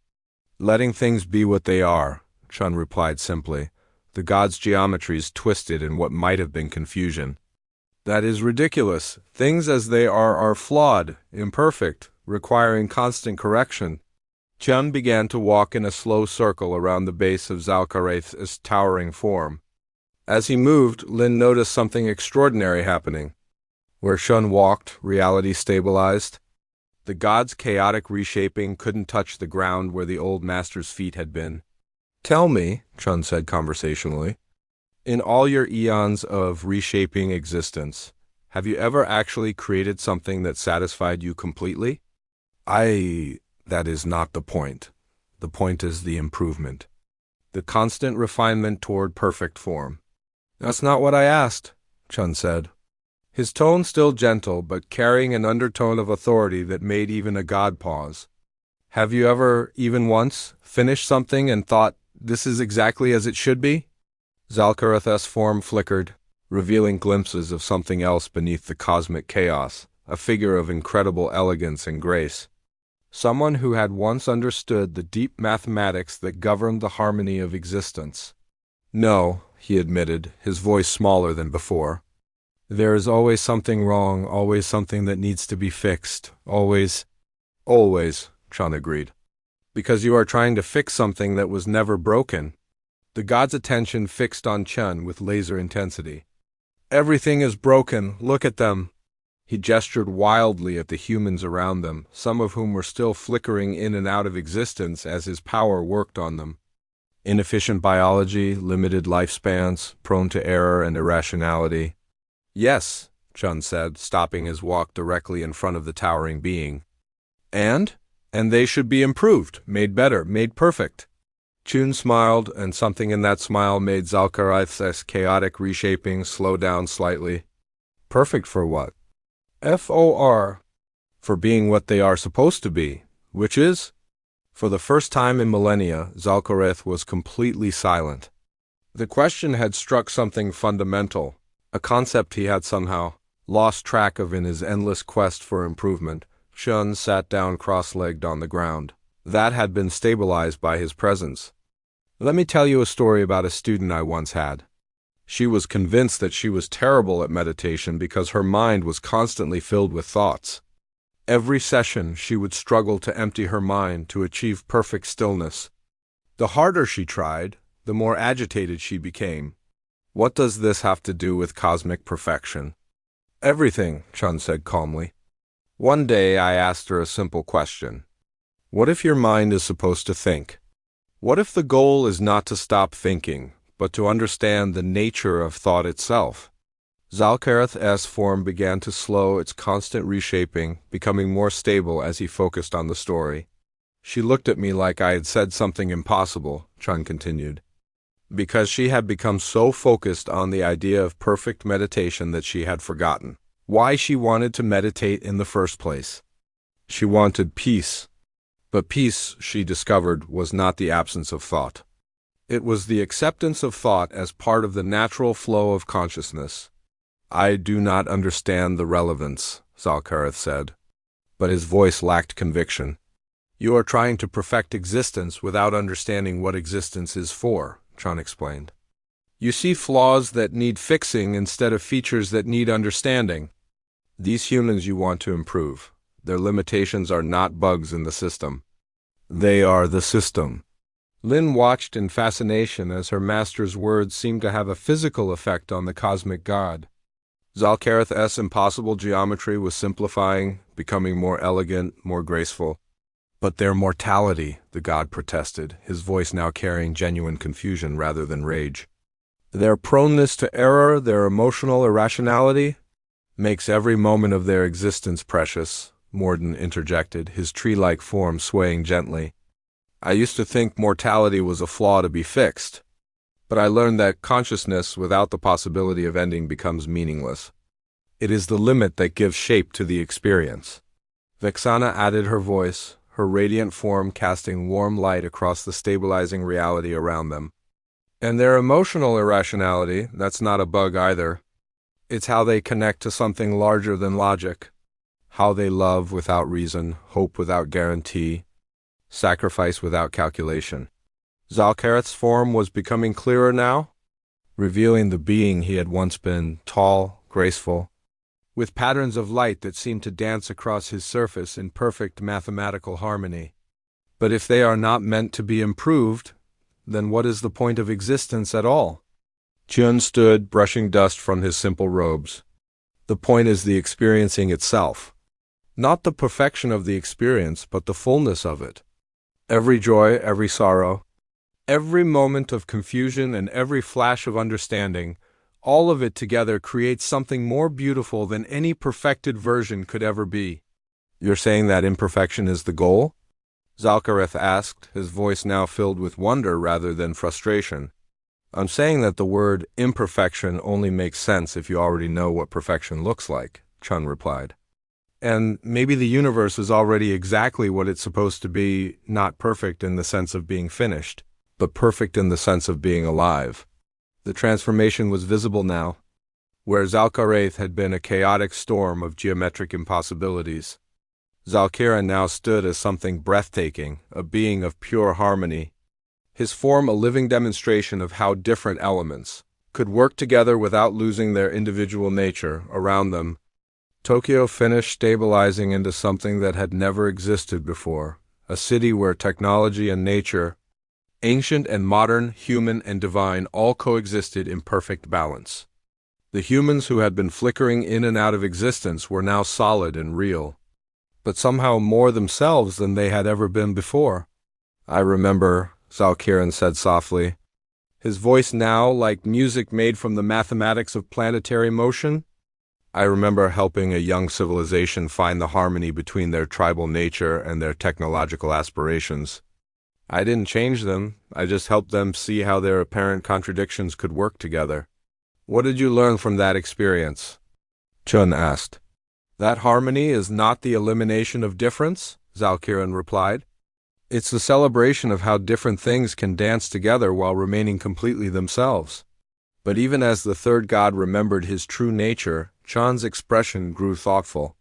"Letting things be what they are," Chun replied simply, the gods' geometries twisted in what might have been confusion. "That is ridiculous. Things as they are flawed, imperfect, requiring constant correction." Chun began to walk in a slow circle around the base of Zalkareth's towering form. As he moved, Lin noticed something extraordinary happening. Where Chun walked, reality stabilized. The gods' chaotic reshaping couldn't touch the ground where the old master's feet had been. "Tell me," Chun said conversationally, "in all your eons of reshaping existence, have you ever actually created something that satisfied you completely?" That is not the point. The point is the improvement. The constant refinement toward perfect form." "That's not what I asked," Chun said, his tone still gentle but carrying an undertone of authority that made even a god pause. "Have you ever, even once, finished something and thought, this is exactly as it should be?" Zalkareth's form flickered, revealing glimpses of something else beneath the cosmic chaos, a figure of incredible elegance and grace. Someone who had once understood the deep mathematics that governed the harmony of existence. "No," he admitted, his voice smaller than before. "There is always something wrong, always something that needs to be fixed, always—" Always, Chun agreed. Because you are trying to fix something that was never broken. The god's attention fixed on Chun with laser intensity. Everything is broken, look at them. He gestured wildly at the humans around them, some of whom were still flickering in and out of existence as his power worked on them. Inefficient biology, limited lifespans, prone to error and irrationality. Yes, Chun said, stopping his walk directly in front of the towering being. And they should be improved, made better, made perfect. Chun smiled, and something in that smile made Zalkarith's chaotic reshaping slow down slightly. Perfect for what? For being what they are supposed to be, which is? For the first time in millennia, Zalkarith was completely silent. The question had struck something fundamental, a concept he had somehow lost track of in his endless quest for improvement. Chun sat down cross-legged on the ground. That had been stabilized by his presence. Let me tell you a story about a student I once had. She was convinced that she was terrible at meditation because her mind was constantly filled with thoughts. Every session, she would struggle to empty her mind to achieve perfect stillness. The harder she tried, the more agitated she became. What does this have to do with cosmic perfection? Everything, Chun said calmly. One day I asked her a simple question. What if your mind is supposed to think? What if the goal is not to stop thinking, but to understand the nature of thought itself? Zalkarith's form began to slow its constant reshaping, becoming more stable as he focused on the story. She looked at me like I had said something impossible, Chun continued, because she had become so focused on the idea of perfect meditation that she had forgotten why she wanted to meditate in the first place. She wanted peace. But peace, she discovered, was not the absence of thought. It was the acceptance of thought as part of the natural flow of consciousness. I do not understand the relevance, Zalkarith said, but his voice lacked conviction. You are trying to perfect existence without understanding what existence is for, Chun explained. You see flaws that need fixing instead of features that need understanding. These humans you want to improve. Their limitations are not bugs in the system. They are the system. Lin watched in fascination as her master's words seemed to have a physical effect on the cosmic god. Zalkarith's impossible geometry was simplifying, becoming more elegant, more graceful. But their mortality, the god protested, his voice now carrying genuine confusion rather than rage. Their proneness to error, their emotional irrationality, makes every moment of their existence precious, Morden interjected, his tree-like form swaying gently. I used to think mortality was a flaw to be fixed, but I learned that consciousness without the possibility of ending becomes meaningless. It is the limit that gives shape to the experience. Vexana added her voice, her radiant form casting warm light across the stabilizing reality around them. And their emotional irrationality, that's not a bug either. It's how they connect to something larger than logic. How they love without reason, hope without guarantee, sacrifice without calculation. Zalkarith's form was becoming clearer now, revealing the being he had once been, tall, graceful, with patterns of light that seemed to dance across his surface in perfect mathematical harmony. But if they are not meant to be improved, then what is the point of existence at all? Chun stood, brushing dust from his simple robes. The point is the experiencing itself. Not the perfection of the experience, but the fullness of it. Every joy, every sorrow, every moment of confusion and every flash of understanding, all of it together creates something more beautiful than any perfected version could ever be. You're saying that imperfection is the goal? Zalkarith asked, his voice now filled with wonder rather than frustration. I'm saying that the word imperfection only makes sense if you already know what perfection looks like, Chun replied. And maybe the universe is already exactly what it's supposed to be, not perfect in the sense of being finished, but perfect in the sense of being alive. The transformation was visible now, where Zalkarith had been a chaotic storm of geometric impossibilities. Zalkira now stood as something breathtaking, a being of pure harmony. His form a living demonstration of how different elements could work together without losing their individual nature around them. Tokyo finished stabilizing into something that had never existed before, a city where technology and nature, ancient and modern, human and divine, all coexisted in perfect balance. The humans who had been flickering in and out of existence were now solid and real, but somehow more themselves than they had ever been before. "I remember," Zalkiran said softly, his voice now like music made from the mathematics of planetary motion. "I remember helping a young civilization find the harmony between their tribal nature and their technological aspirations. I didn't change them, I just helped them see how their apparent contradictions could work together." "What did you learn from that experience?" Chun asked. "That harmony is not the elimination of difference," Zalkiran replied. "It's the celebration of how different things can dance together while remaining completely themselves." But even as the third god remembered his true nature, Chun's expression grew thoughtful.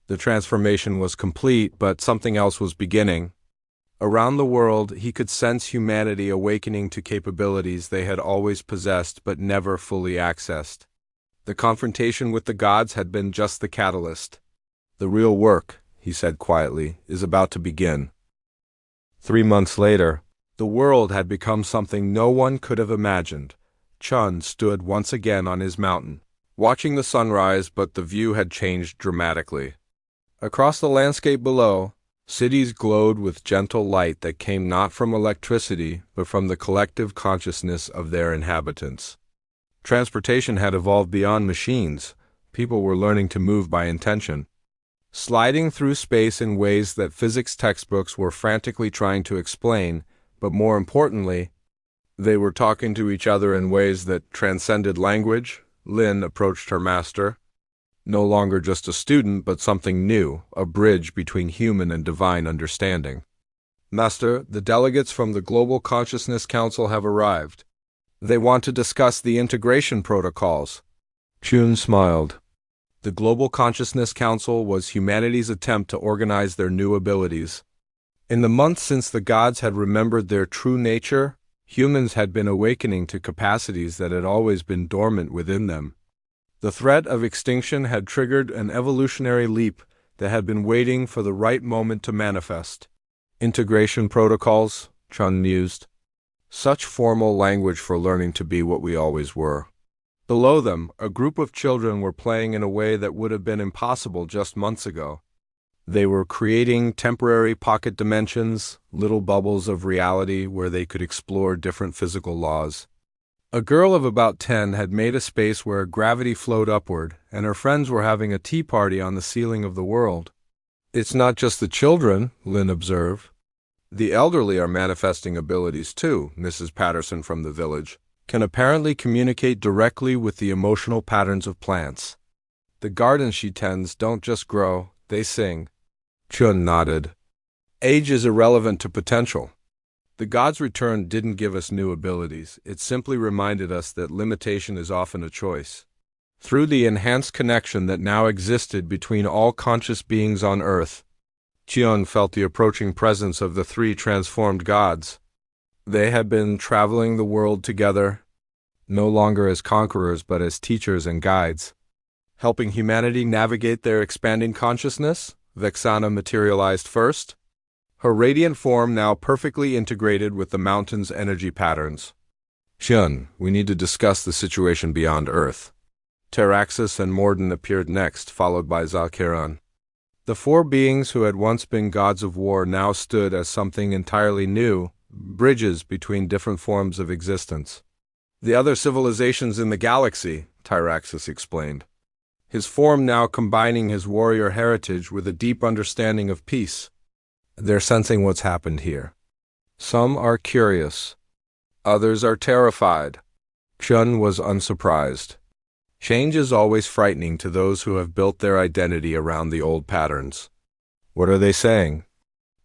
The transformation was complete, but something else was beginning. Around the world, he could sense humanity awakening to capabilities they had always possessed but never fully accessed. The confrontation with the gods had been just the catalyst. "The real work," he said quietly, "is about to begin." 3 months later, the world had become something no one could have imagined. Chun stood once again on his mountain, watching the sunrise, but the view had changed dramatically. Across the landscape below, cities glowed with gentle light that came not from electricity, but from the collective consciousness of their inhabitants. Transportation had evolved beyond machines. People were learning to move by intention, sliding through space in ways that physics textbooks were frantically trying to explain, but more importantly, they were talking to each other in ways that transcended language. Lin approached her master. No longer just a student, but something new, a bridge between human and divine understanding. "Master, the delegates from the Global Consciousness Council have arrived. They want to discuss the integration protocols." Chun smiled. The Global Consciousness Council was humanity's attempt to organize their new abilities. In the months since the gods had remembered their true nature, humans had been awakening to capacities that had always been dormant within them. The threat of extinction had triggered an evolutionary leap that had been waiting for the right moment to manifest. "Integration protocols," Chun mused. Such formal language for learning to be what we always were. Below them, a group of children were playing in a way that would have been impossible just months ago. They were creating temporary pocket dimensions, little bubbles of reality where they could explore different physical laws. A girl of about 10 had made a space where gravity flowed upward, and her friends were having a tea party on the ceiling of the world. "It's not just the children," Lynn observed. "The elderly are manifesting abilities too," Mrs. Patterson from the village can apparently communicate directly with the emotional patterns of plants. "The gardens she tends don't just grow, they sing." Chun nodded. "Age is irrelevant to potential. The God's return didn't give us new abilities, it simply reminded us that limitation is often a choice." Through the enhanced connection that now existed between all conscious beings on Earth, Chun felt the approaching presence of the three transformed gods. They had been traveling the world together, no longer as conquerors but as teachers and guides. Helping humanity navigate their expanding consciousness, Vexana materialized first, her radiant form now perfectly integrated with the mountain's energy patterns. "Chun, we need to discuss the situation beyond Earth." Taraxis and Morden appeared next, followed by Zalkiran. The four beings who had once been gods of war now stood as something entirely new, bridges between different forms of existence. "The other civilizations in the galaxy," Taraxis explained, his form now combining his warrior heritage with a deep understanding of peace. "They're sensing what's happened here. Some are curious. Others are terrified." Chun was unsurprised. Change is always frightening to those who have built their identity around the old patterns. "What are they saying?"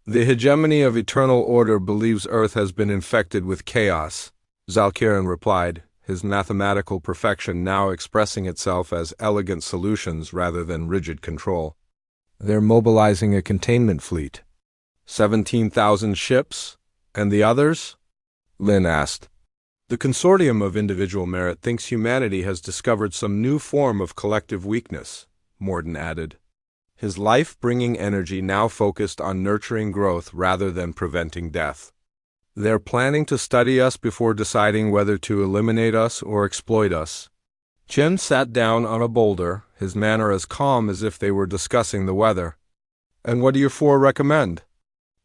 "The hegemony of eternal order believes Earth has been infected with chaos," Zalkiran replied, his mathematical perfection now expressing itself as elegant solutions rather than rigid control. "They're mobilizing a containment fleet." 17,000 ships? And the others?" Lin asked. "The consortium of individual merit thinks humanity has discovered some new form of collective weakness. Morden added. His life-bringing energy now focused on nurturing growth rather than preventing death. They're planning to study us before deciding whether to eliminate us or exploit us. Chen sat down on a boulder, his manner as calm as if they were discussing the weather. And what do you four recommend?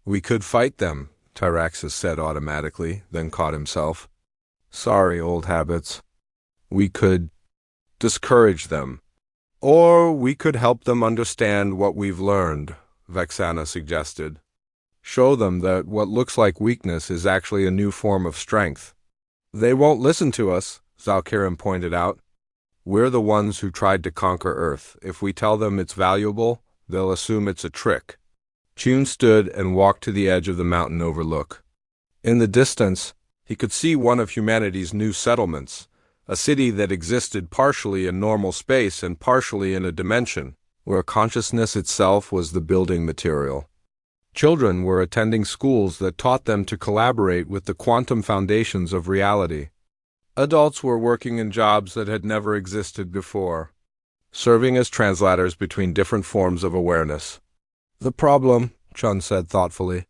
We could fight them, Tyraxus said automatically, then caught himself. Sorry, old habits. We could discourage them. Or we could help them understand what we've learned, Vexana suggested. Show them that what looks like weakness is actually a new form of strength. They won't listen to us, Zalkirim pointed out. We're the ones who tried to conquer Earth. If we tell them it's valuable, they'll assume it's a trick. Chun stood and walked to the edge of the mountain overlook. In the distance, he could see one of humanity's new settlements, a city that existed partially in normal space and partially in a dimension, where consciousness itself was the building material. Children were attending schools that taught them to collaborate with the quantum foundations of reality. Adults were working in jobs that had never existed before, serving as translators between different forms of awareness. The problem, Chun said thoughtfully,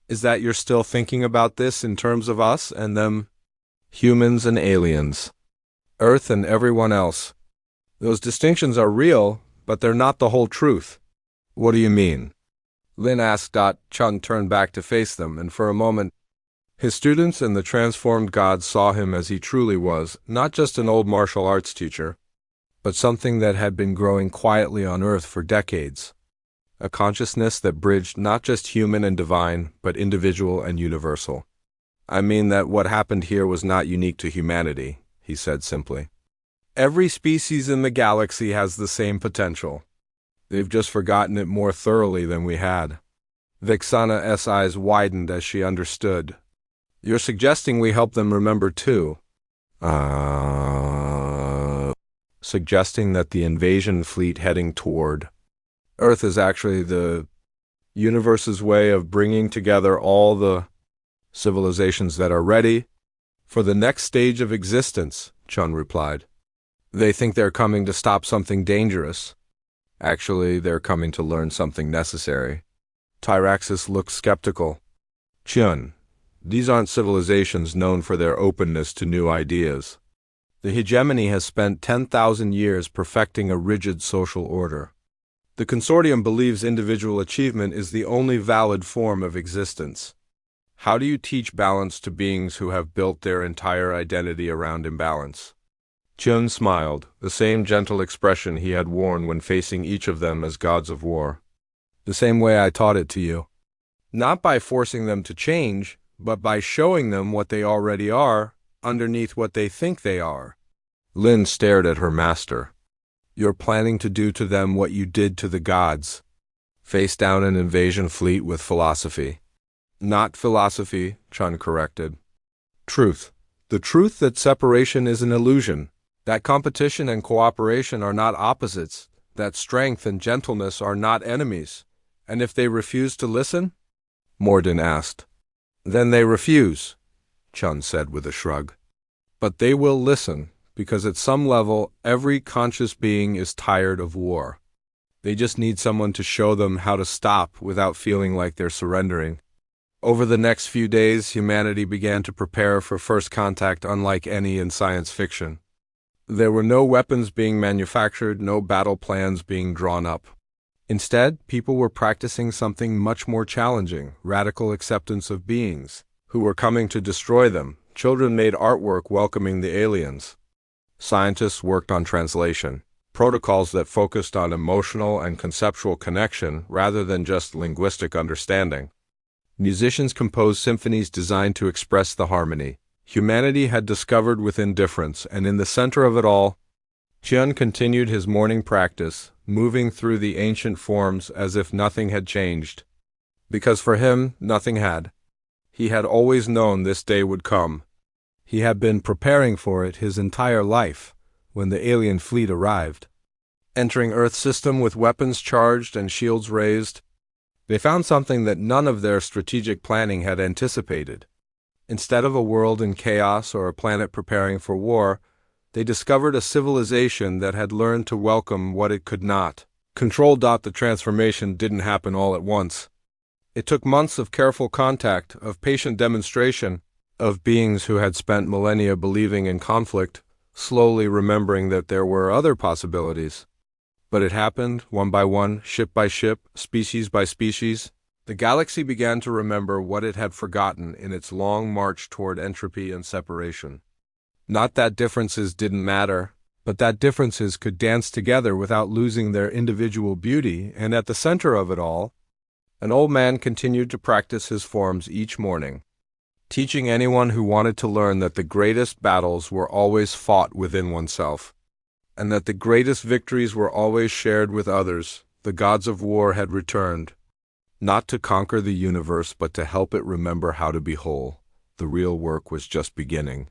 is that you're still thinking about this in terms of us and them, humans and aliens, Earth and everyone else. Those distinctions are real, but they're not the whole truth. What do you mean? Lin asked. Chun turned back to face them, and for a moment, his students and the transformed gods saw him as he truly was, not just an old martial arts teacher, but something that had been growing quietly on Earth for decades. A consciousness that bridged not just human and divine, but individual and universal. I mean that what happened here was not unique to humanity, he said simply. Every species in the galaxy has the same potential. They've just forgotten it more thoroughly than we had. Vexana's eyes widened as she understood. You're suggesting we help them remember too? Suggesting that the invasion fleet heading toward Earth is actually the universe's way of bringing together all the civilizations that are ready for the next stage of existence, Chun replied. They think they're coming to stop something dangerous. Actually, they're coming to learn something necessary. Tyraxus looked skeptical. Chun, these aren't civilizations known for their openness to new ideas. The hegemony has spent 10,000 years perfecting a rigid social order. The consortium believes individual achievement is the only valid form of existence. How do you teach balance to beings who have built their entire identity around imbalance? Chun smiled, the same gentle expression he had worn when facing each of them as gods of war. The same way I taught it to you. Not by forcing them to change, but by showing them what they already are, underneath what they think they are. Lin stared at her master. You're planning to do to them what you did to the gods. Face down an invasion fleet with philosophy. Not philosophy, Chun corrected. Truth. The truth that separation is an illusion. That competition and cooperation are not opposites. That strength and gentleness are not enemies. And if they refuse to listen? Morden asked. Then they refuse, Chun said with a shrug. But they will listen, because at some level, every conscious being is tired of war. They just need someone to show them how to stop without feeling like they're surrendering. Over the next few days, humanity began to prepare for first contact unlike any in science fiction. There were no weapons being manufactured, no battle plans being drawn up. Instead, people were practicing something much more challenging, radical acceptance of beings who were coming to destroy them. Children made artwork welcoming the aliens. Scientists worked on translation, protocols that focused on emotional and conceptual connection rather than just linguistic understanding. Musicians composed symphonies designed to express the harmony humanity had discovered within difference, and in the center of it all, Chun continued his morning practice, moving through the ancient forms as if nothing had changed. Because for him, nothing had. He had always known this day would come. He had been preparing for it his entire life, when the alien fleet arrived. Entering Earth's system with weapons charged and shields raised, they found something that none of their strategic planning had anticipated. Instead of a world in chaos or a planet preparing for war, They discovered a civilization that had learned to welcome what it could not control. The transformation didn't happen all at once. It took months of careful contact, of patient demonstration, of beings who had spent millennia believing in conflict, slowly remembering that there were other possibilities. But it happened, one by one, ship by ship, species by species. The galaxy began to remember what it had forgotten in its long march toward entropy and separation. Not that differences didn't matter, but that differences could dance together without losing their individual beauty, and at the center of it all, an old man continued to practice his forms each morning, teaching anyone who wanted to learn that the greatest battles were always fought within oneself, and that the greatest victories were always shared with others. The gods of war had returned, not to conquer the universe, but to help it remember how to be whole. The real work was just beginning.